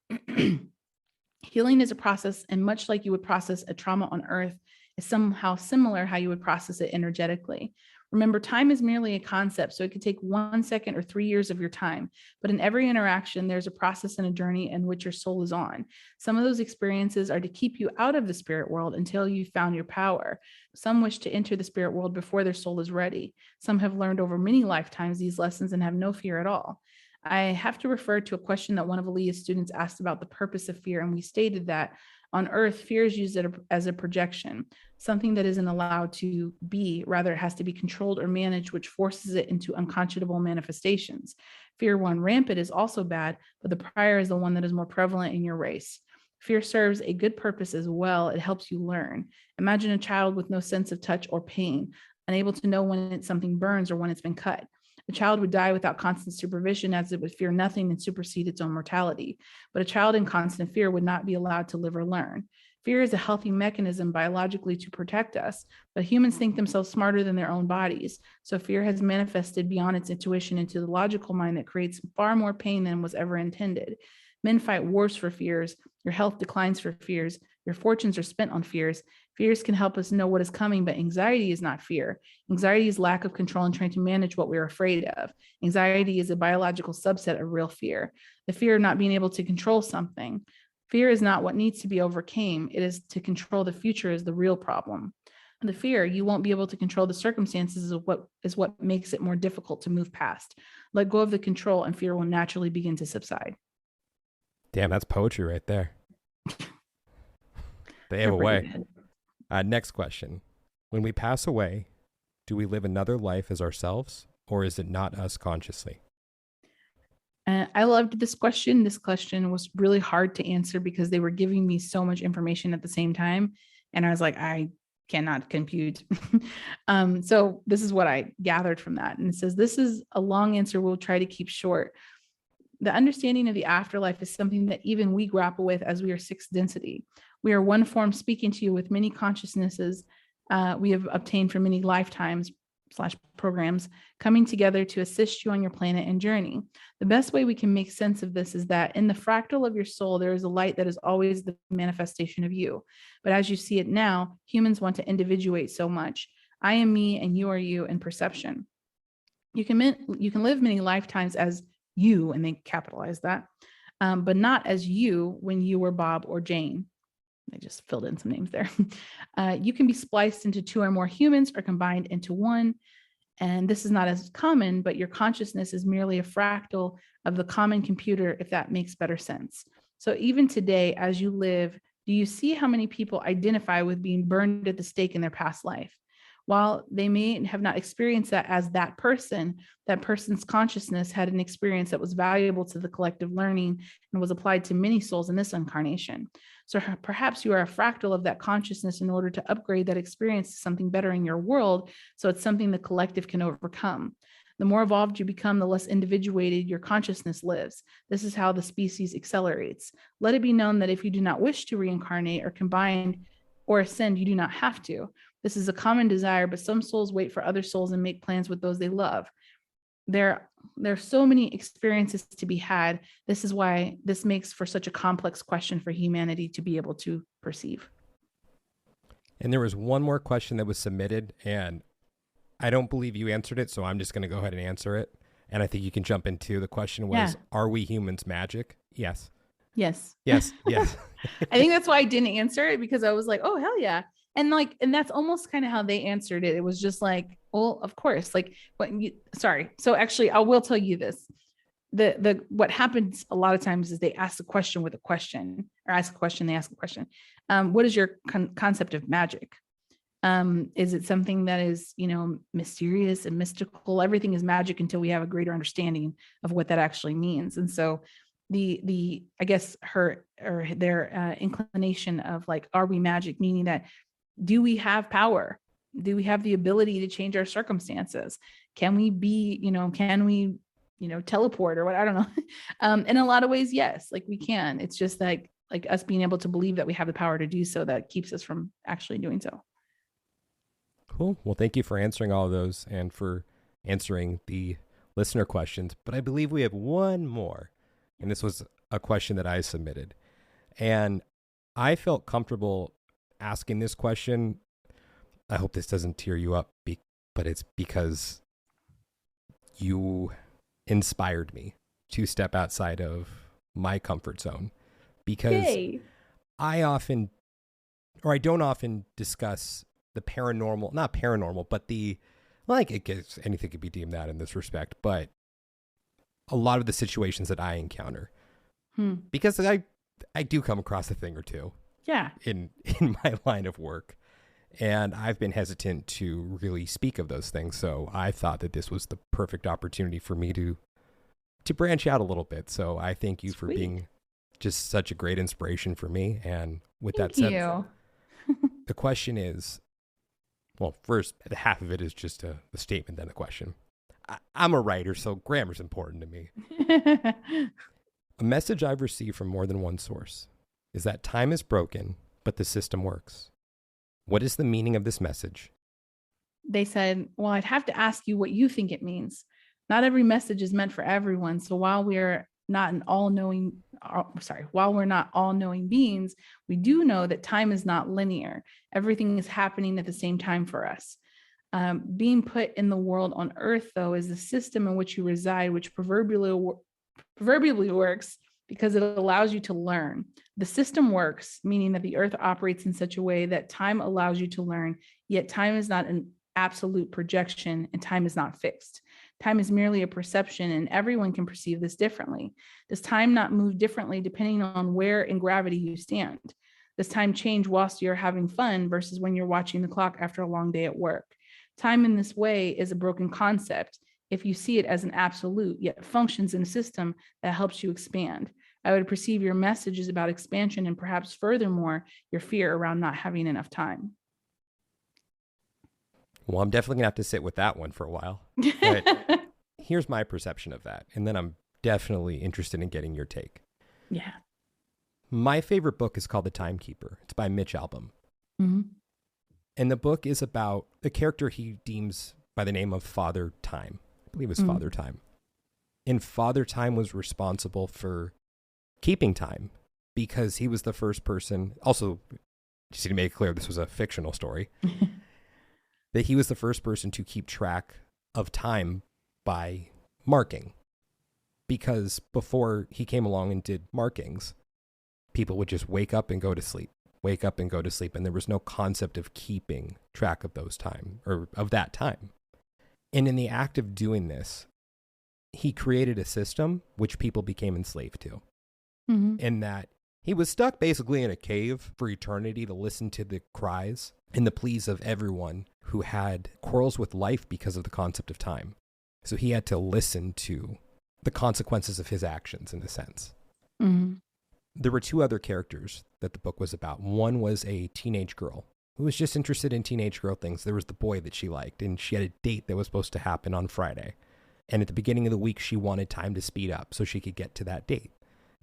Healing is a process, and much like you would process a trauma on earth, is somehow similar how you would process it energetically. Remember, time is merely a concept, so it could take 1 second or 3 years of your time. But in every interaction, there's a process and a journey in which your soul is on. Some of those experiences are to keep you out of the spirit world until you found your power. Some wish to enter the spirit world before their soul is ready. Some have learned over many lifetimes these lessons and have no fear at all. I have to refer to a question that one of Alea's students asked about the purpose of fear, and we stated that on earth, fear is used as a projection, something that isn't allowed to be. Rather, it has to be controlled or managed, which forces it into unconscionable manifestations. Fear run rampant is also bad, but the prior is the one that is more prevalent in your race. Fear serves a good purpose as well. It helps you learn. Imagine a child with no sense of touch or pain, unable to know when something burns or when it's been cut. The child would die without constant supervision, as it would fear nothing and supersede its own mortality. But a child in constant fear would not be allowed to live or learn. Fear is a healthy mechanism biologically to protect us, but humans think themselves smarter than their own bodies. So fear has manifested beyond its intuition into the logical mind that creates far more pain than was ever intended. Men fight wars for fears. Your health declines for fears. Your fortunes are spent on fears. Fears can help us know what is coming, but anxiety is not fear. Anxiety is lack of control and trying to manage what we're afraid of. Anxiety is a biological subset of real fear, the fear of not being able to control something. Fear is not what needs to be overcome. It is to control the future is the real problem. The fear you won't be able to control the circumstances is what makes it more difficult to move past. Let go of the control and fear will naturally begin to subside. Damn, that's poetry right there. They have a way. Next question. When we pass away, do we live another life as ourselves, or is it not us consciously? I loved this question. This question was really hard to answer because they were giving me so much information at the same time. And I was like, I cannot compute. So this is what I gathered from that. And it says, this is a long answer we'll try to keep short. The understanding of the afterlife is something that even we grapple with as we are sixth density. We are one form speaking to you with many consciousnesses we have obtained from many lifetimes / programs coming together to assist you on your planet and journey. The best way we can make sense of this is that in the fractal of your soul, there is a light that is always the manifestation of you. But as you see it now, humans want to individuate so much. I am me and you are you in perception. You can live many lifetimes as you, and they capitalize that, but not as you when you were Bob or Jane. I just filled in some names there. You can be spliced into two or more humans or combined into one. And this is not as common, but your consciousness is merely a fractal of the common computer, if that makes better sense. So even today, as you live, do you see how many people identify with being burned at the stake in their past life? While they may have not experienced that as that person's consciousness had an experience that was valuable to the collective learning and was applied to many souls in this incarnation. So perhaps you are a fractal of that consciousness in order to upgrade that experience to something better in your world, so it's something the collective can overcome. The more evolved you become, the less individuated your consciousness lives. This is how the species accelerates. Let it be known that if you do not wish to reincarnate or combine or ascend, you do not have to. This is a common desire, but some souls wait for other souls and make plans with those they love. There are so many experiences to be had. This is why this makes for such a complex question for humanity to be able to perceive. And there was one more question that was submitted, and I don't believe you answered it, so I'm just going to go ahead and answer it. And I think you can jump into the question was, Are we humans magic? Yes. Yes. Yes. Yes. I think that's why I didn't answer it, because I was like, oh, hell yeah. And that's almost kind of how they answered it. It was just like, well, of course, sorry. So actually, I will tell you this. What happens a lot of times is they ask a question with a question, or ask a question, they ask a question. What is your concept of magic? Is it something that is, mysterious and mystical? Everything is magic until we have a greater understanding of what that actually means. And so I guess their inclination of like, are we magic? Meaning that, do we have power? Do we have the ability to change our circumstances? Can we be, teleport or what? I don't know. In a lot of ways, yes, like we can. It's just like us being able to believe that we have the power to do so that keeps us from actually doing so. Cool. Well, thank you for answering all of those and for answering the listener questions. But I believe we have one more. And this was a question that I submitted. And I felt comfortable asking this question. I hope this doesn't tear you up, but it's because you inspired me to step outside of my comfort zone, because Yay. I don't often discuss the paranormal, not paranormal, but anything could be deemed that in this respect, but a lot of the situations that I encounter, because I do come across a thing or two in my line of work, and I've been hesitant to really speak of those things. So I thought that this was the perfect opportunity for me to branch out a little bit. So I thank you for being just such a great inspiration for me. And with that said, the question is, well, first, half of it is just a statement, then a question. I'm a writer, so grammar's important to me. A message I've received from more than one source is that time is broken, but the system works. What is the meaning of this message? They said, well, I'd have to ask you what you think it means. Not every message is meant for everyone. So while we're not all knowing beings, we do know that time is not linear. Everything is happening at the same time for us. Being put in the world on earth, though, is the system in which you reside, which proverbially works because it allows you to learn. The system works, meaning that the earth operates in such a way that time allows you to learn, yet time is not an absolute projection and time is not fixed. Time is merely a perception, and everyone can perceive this differently. Does time not move differently depending on where in gravity you stand? Does time change whilst you're having fun versus when you're watching the clock after a long day at work? Time in this way is a broken concept if you see it as an absolute, yet functions in a system that helps you expand. I would perceive your message is about expansion and perhaps furthermore, your fear around not having enough time. Well, I'm definitely going to have to sit with that one for a while. But here's my perception of that. And then I'm definitely interested in getting your take. Yeah. My favorite book is called The Timekeeper. It's by Mitch Albom. Mm-hmm. And the book is about a character he deems by the name of Father Time. I believe it's Father Time. And Father Time was responsible for keeping time because he was the first person. Also, just to make it clear, this was a fictional story. That he was the first person to keep track of time by marking. Because before he came along and did markings, people would just wake up and go to sleep, wake up and go to sleep. And there was no concept of keeping track of those time or of that time. And in the act of doing this, he created a system which people became enslaved to. In that he was stuck basically in a cave for eternity to listen to the cries and the pleas of everyone who had quarrels with life because of the concept of time. So he had to listen to the consequences of his actions, in a sense. There were two other characters that the book was about. One was a teenage girl who was just interested in teenage girl things. There was the boy that she liked, and she had a date that was supposed to happen on Friday. And at the beginning of the week, she wanted time to speed up so she could get to that date.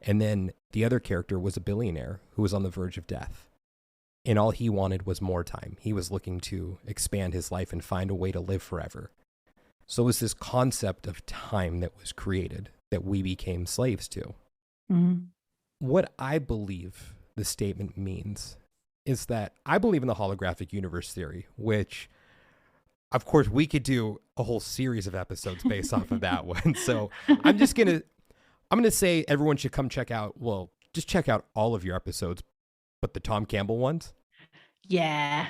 And then the other character was a billionaire who was on the verge of death. And all he wanted was more time. He was looking to expand his life and find a way to live forever. So it was this concept of time that was created that we became slaves to. What I believe the statement means is that I believe in the holographic universe theory, which, of course, we could do a whole series of episodes based off of that one. So I'm going to say everyone should come check out all of your episodes, but the Tom Campbell ones. Yeah.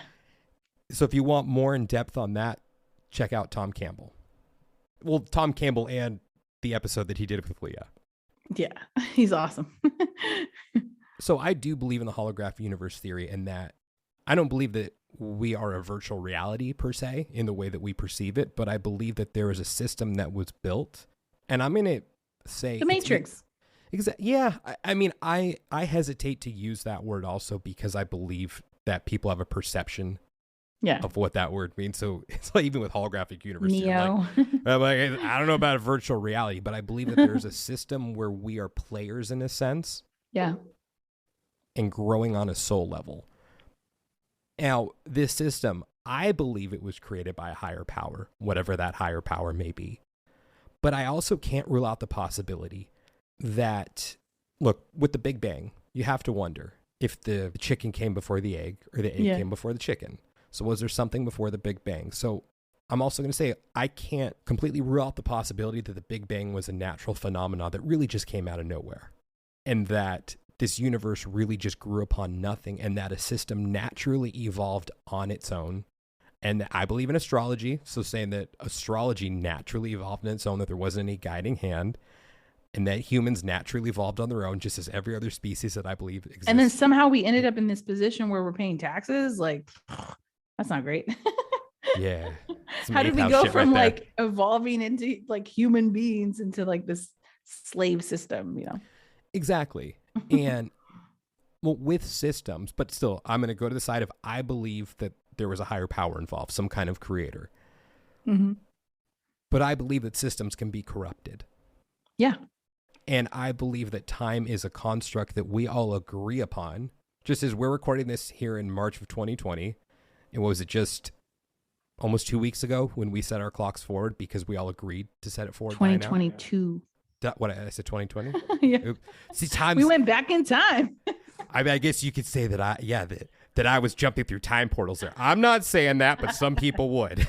So if you want more in depth on that, check out Tom Campbell. Well, Tom Campbell and the episode that he did with Leah. Yeah, he's awesome. So I do believe in the holographic universe theory, and that I don't believe that we are a virtual reality per se in the way that we perceive it, but I believe that there is a system that was built, and I'm going to say the Matrix. Yeah. I mean, I hesitate to use that word also because I believe that people have a perception of what that word means. So it's like even with holographic universe, Neo. I'm like, I don't know about a virtual reality, but I believe that there's a system where we are players in a sense. Yeah. And growing on a soul level. Now, this system, I believe it was created by a higher power, whatever that higher power may be. But I also can't rule out the possibility that, look, with the Big Bang, you have to wonder, if the chicken came before the egg or the egg came before the chicken. So was there something before the Big Bang? So I'm also going to say I can't completely rule out the possibility that the Big Bang was a natural phenomenon that really just came out of nowhere, and that this universe really just grew upon nothing, and that a system naturally evolved on its own. And I believe in astrology, so saying that astrology naturally evolved on its own, that there wasn't any guiding hand, and that humans naturally evolved on their own, just as every other species that I believe exists. And then somehow we ended up in this position where we're paying taxes. Like, that's not great. Yeah. How did we go from like evolving into like human beings into like this slave system, you know? Exactly. And well, with systems, but still, I'm going to go to the side of I believe that there was a higher power involved, some kind of creator. Mm-hmm. But I believe that systems can be corrupted. Yeah. And I believe that time is a construct that we all agree upon, just as we're recording this here in March of 2020. And what was it, just almost 2 weeks ago when we set our clocks forward because we all agreed to set it forward? 2022. What I said, 2020? Yeah. See, times, we went back in time. I mean, I guess you could say that that I was jumping through time portals there. I'm not saying that, but some people would.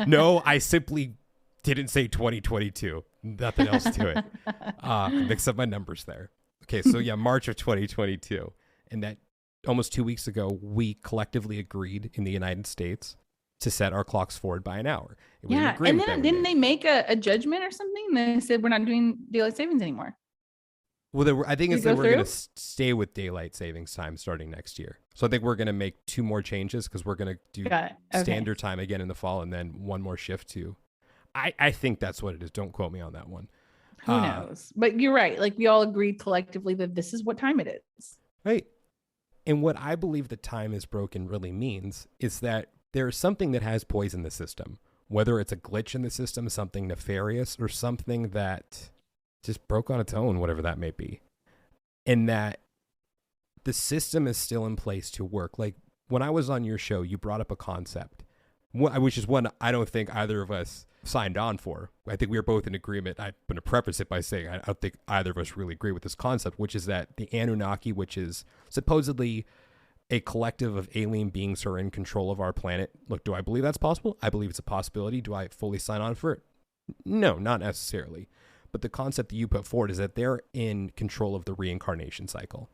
No, I simply didn't say 2022. Nothing else to it. I mixed up my numbers there. Okay, so yeah, March of 2022. And that almost 2 weeks ago, we collectively agreed in the United States to set our clocks forward by an hour. Yeah, and then didn't they make a judgment or something? They said we're not doing daylight savings anymore. Well, I think it's that we're going to stay with daylight savings time starting next year. So I think we're going to make 2 more changes because we're going to do standard time again in the fall, and then 1 more shift too. I think that's what it is. Don't quote me on that one. Who knows? But you're right. Like we all agreed collectively that this is what time it is. Right. And what I believe that time is broken really means is that there is something that has poisoned the system, whether it's a glitch in the system, something nefarious, or something that just broke on its own, whatever that may be. And that the system is still in place to work. Like when I was on your show, you brought up a concept, which is one I don't think either of us signed on for. I think we were both in agreement. I'm going to preface it by saying I don't think either of us really agree with this concept, which is that the Anunnaki, which is supposedly a collective of alien beings who are in control of our planet. Look, do I believe that's possible? I believe it's a possibility. Do I fully sign on for it? No, not necessarily. But the concept that you put forward is that they're in control of the reincarnation cycle.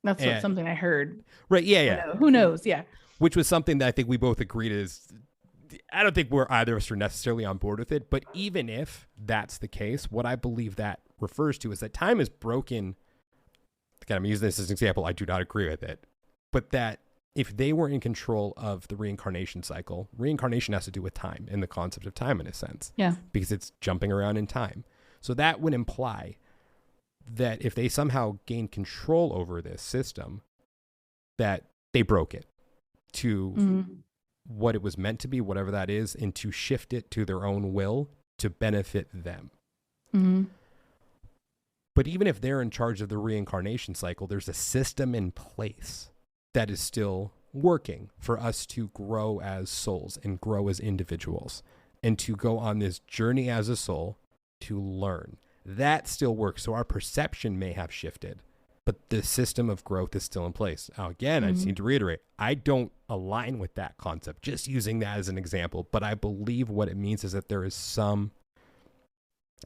That's something I heard. Right, yeah. Who knows? Yeah. Which was something that I think we both agreed is, I don't think either of us are necessarily on board with it. But even if that's the case, what I believe that refers to is that time is broken. Again, I'm using this as an example. I do not agree with it. But that if they were in control of the reincarnation cycle, reincarnation has to do with time and the concept of time in a sense. Yeah. Because it's jumping around in time. So that would imply that if they somehow gain control over this system, that they broke it to what it was meant to be, whatever that is, and to shift it to their own will to benefit them. But even if they're in charge of the reincarnation cycle, there's a system in place that is still working for us to grow as souls and grow as individuals and to go on this journey as a soul to learn. That still works. So our perception may have shifted, but the system of growth is still in place. Now, again, I just need to reiterate, I don't align with that concept, just using that as an example, but I believe what it means is that there is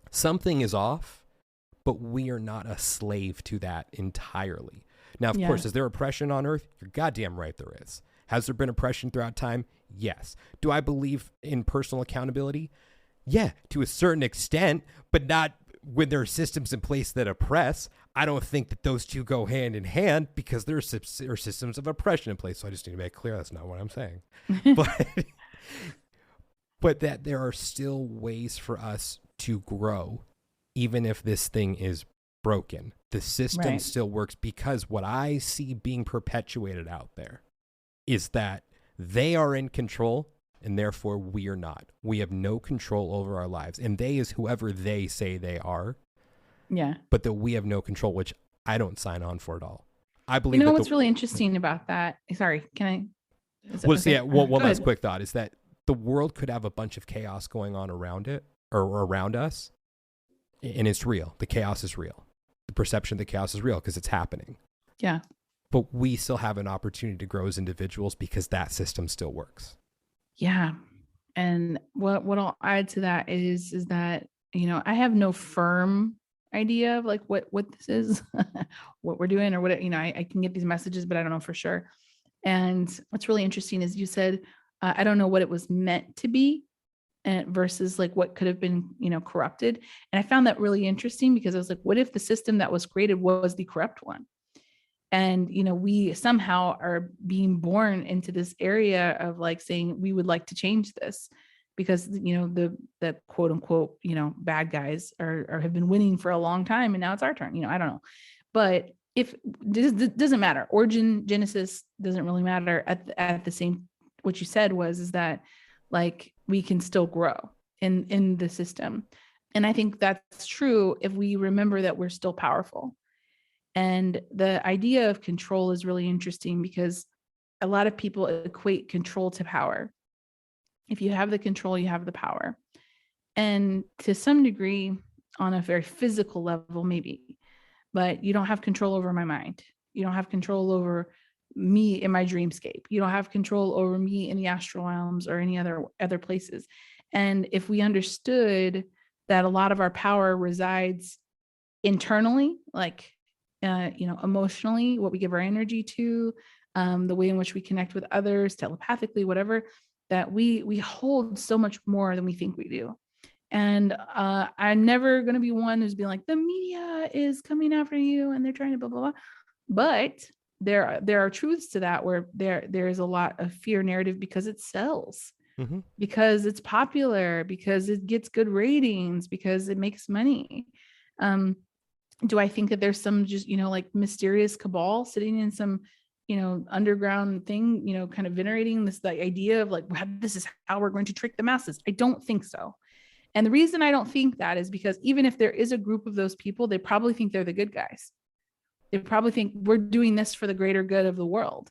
something is off, but we are not a slave to that entirely. Now, of course, is there oppression on Earth? You're goddamn right there is. Has there been oppression throughout time? Yes. Do I believe in personal accountability? Yeah, to a certain extent, but not when there are systems in place that oppress. I don't think that those two go hand in hand because there are systems of oppression in place. So I just need to make clear that's not what I'm saying. But that there are still ways for us to grow, even if this thing is broken. The system still works because what I see being perpetuated out there is that they are in control and therefore we are not. We have no control over our lives. And they is whoever they say they are. Yeah. But that we have no control, which I don't sign on for at all. I believe what's really interesting about that. Sorry, can I? One last quick thought is that the world could have a bunch of chaos going on around it or around us. And it's real. The chaos is real. perception that chaos is real because it's happening. Yeah. But we still have an opportunity to grow as individuals because that system still works. Yeah. And what I'll add to that is that, I have no firm idea of like what this is, what we're doing or what, I can get these messages, but I don't know for sure. And what's really interesting is you said, I don't know what it was meant to be and versus like what could have been, corrupted. And I found that really interesting because I was like, what if the system that was created was the corrupt one? And, we somehow are being born into this area of like saying we would like to change this because, the quote unquote, bad guys are have been winning for a long time. And now it's our turn, I don't know. But if this doesn't matter, origin, Genesis doesn't really matter at the same, what you said is that like we can still grow in the system. And I think that's true if we remember that we're still powerful. And the idea of control is really interesting because a lot of people equate control to power. If you have the control, you have the power. And to some degree, on a very physical level, maybe, but you don't have control over my mind. You don't have control over me in my dreamscape. You don't have control over me in the astral realms or any other places. And if we understood that a lot of our power resides internally, like emotionally, what we give our energy to, the way in which we connect with others, telepathically, whatever, that we hold so much more than we think we do. And I'm never going to be one who's being like, the media is coming after you and they're trying to blah, blah, blah. But there are truths to that where there is a lot of fear narrative because it sells, because it's popular, because it gets good ratings, because it makes money. Do I think that there's some just, like mysterious cabal sitting in some, underground thing, kind of venerating the idea of like, this is how we're going to trick the masses? I don't think so. And the reason I don't think that is because even if there is a group of those people, they probably think they're the good guys. They probably think we're doing this for the greater good of the world.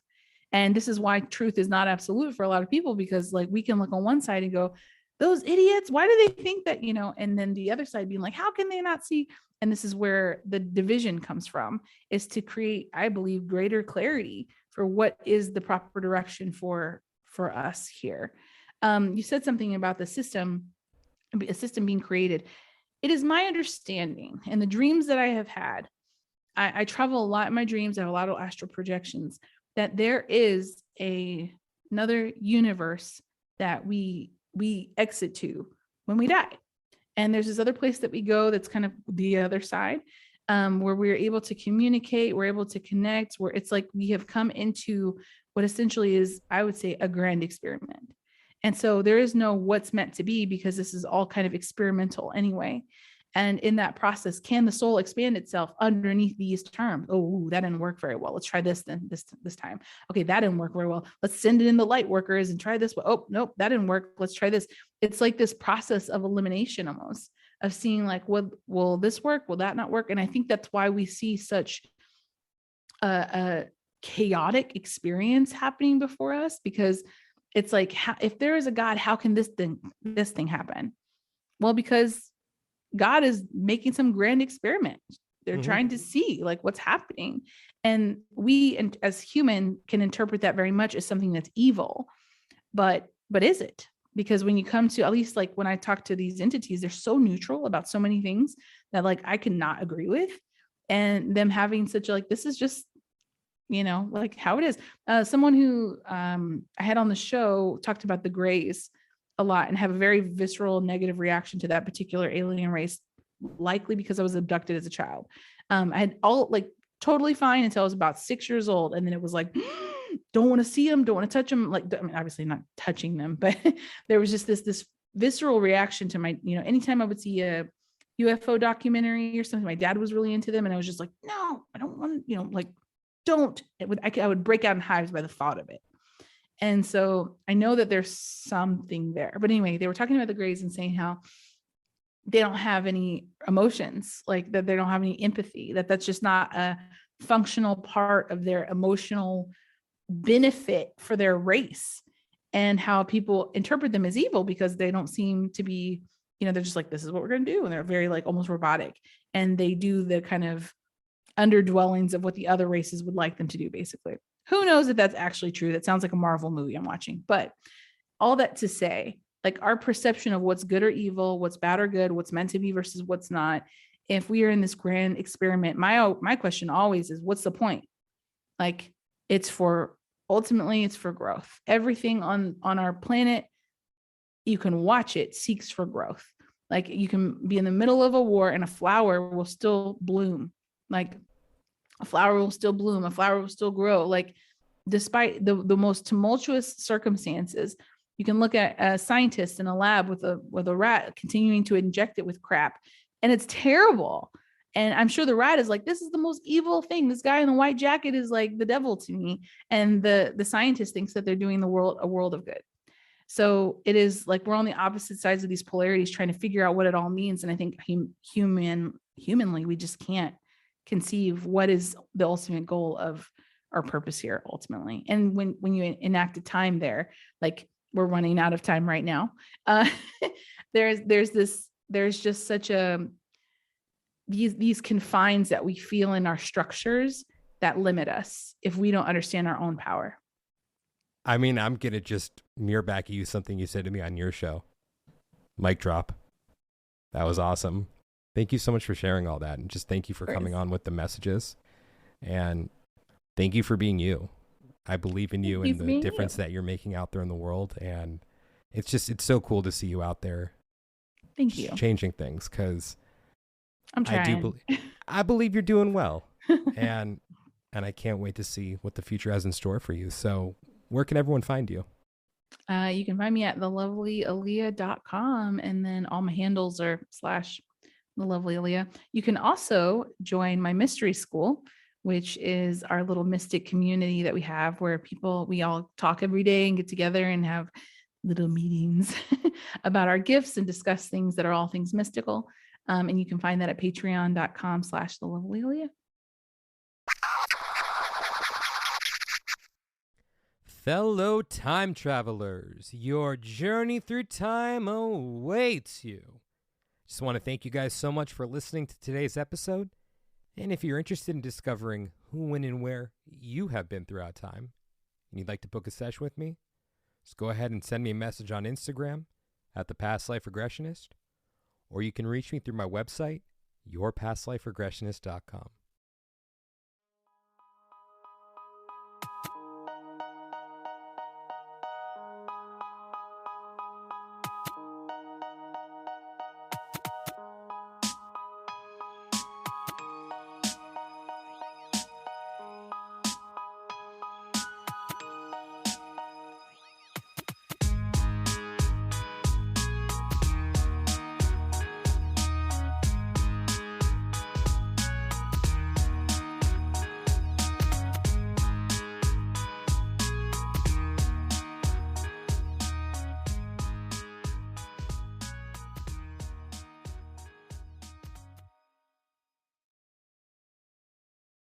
And this is why truth is not absolute for a lot of people, because like we can look on one side and go, those idiots, why do they think that, and then the other side being like, how can they not see? And this is where the division comes from, is to create, I believe, greater clarity for what is the proper direction for us here. You said something about the system, a system being created. It is my understanding, and the dreams that I have had, I travel a lot in my dreams, I have a lot of astral projections, that there is another universe that we exit to when we die. And there's this other place that we go that's kind of the other side, where we're able to communicate, we're able to connect, where it's like we have come into what essentially is, I would say, a grand experiment. And so there is no what's meant to be, because this is all kind of experimental anyway. And in that process, can the soul expand itself underneath these terms? Oh, that didn't work very well. Let's try this then this time. Okay, that didn't work very well. Let's send it in the light workers and try this. Oh, nope, that didn't work. Let's try this. It's like this process of elimination almost, of seeing like, will this work? Will that not work? And I think that's why we see such a chaotic experience happening before us, because it's like, if there is a God, how can this thing happen? Well, because God is making some grand experiment. They're trying to see like what's happening. And we, and as human, can interpret that very much as something that's evil. But is it? Because when you come to, at least like when I talk to these entities, they're so neutral about so many things that like I could not agree with. And them having such like, this is just, like how it is. Someone who I had on the show talked about the Greys a lot and have a very visceral negative reaction to that particular alien race, likely because I was abducted as a child. I had all like totally fine until I was about 6 years old. And then it was like, don't want to see them, don't want to touch them. Like, I mean, obviously not touching them, but there was just this visceral reaction to my, anytime I would see a UFO documentary or something, my dad was really into them. And I was just like, no, I don't want to, like, don't. I would break out in hives by the thought of it. And so I know that there's something there. But anyway, they were talking about the Greys and saying how they don't have any emotions, like that they don't have any empathy, that's just not a functional part of their emotional benefit for their race, and how people interpret them as evil because they don't seem to be, they're just like, this is what we're going to do. And they're very like almost robotic. And they do the kind of underdwellings of what the other races would like them to do, basically. Who knows if that's actually true? That sounds like a Marvel movie I'm watching. But all that to say, like our perception of what's good or evil, what's bad or good, what's meant to be versus what's not. If we are in this grand experiment, my question always is, what's the point? Like ultimately it's for growth. Everything on our planet, you can watch it, seeks for growth. Like you can be in the middle of a war and a flower will still bloom. Like a flower will still bloom, a flower will still grow. Like despite the most tumultuous circumstances, you can look at a scientist in a lab with a rat continuing to inject it with crap, and it's terrible. And I'm sure the rat is like, this is the most evil thing. This guy in the white jacket is like the devil to me. And the scientist thinks that they're doing a world of good. So it is like we're on the opposite sides of these polarities trying to figure out what it all means. And I think humanly, we just can't conceive what is the ultimate goal of our purpose here ultimately. And when you enact a time there, like we're running out of time right now, there's just such these confines that we feel in our structures that limit us if we don't understand our own power. I mean, I'm going to just mirror back at you something you said to me on your show. Mic drop. That was awesome. Thank you so much for sharing all that. And just thank you for coming on with the messages. And thank you for being you. I believe in you and the difference that you're making out there in the world. And it's so cool to see you out there. Thank you. Changing things, because I'm trying. I believe you're doing well. and I can't wait to see what the future has in store for you. So where can everyone find you? You can find me at thelovelylea.com, and then all my handles are /thelovelylea. You can also join my mystery school, which is our little mystic community that we have where we all talk every day and get together and have little meetings about our gifts and discuss things that are all things mystical. And you can find that at patreon.com/thelovelylea. Fellow time travelers, your journey through time awaits you. Just want to thank you guys so much for listening to today's episode. And if you're interested in discovering who, when, and where you have been throughout time, and you'd like to book a session with me, just go ahead and send me a message on Instagram at The Past Life Regressionist, or you can reach me through my website, yourpastliferegressionist.com.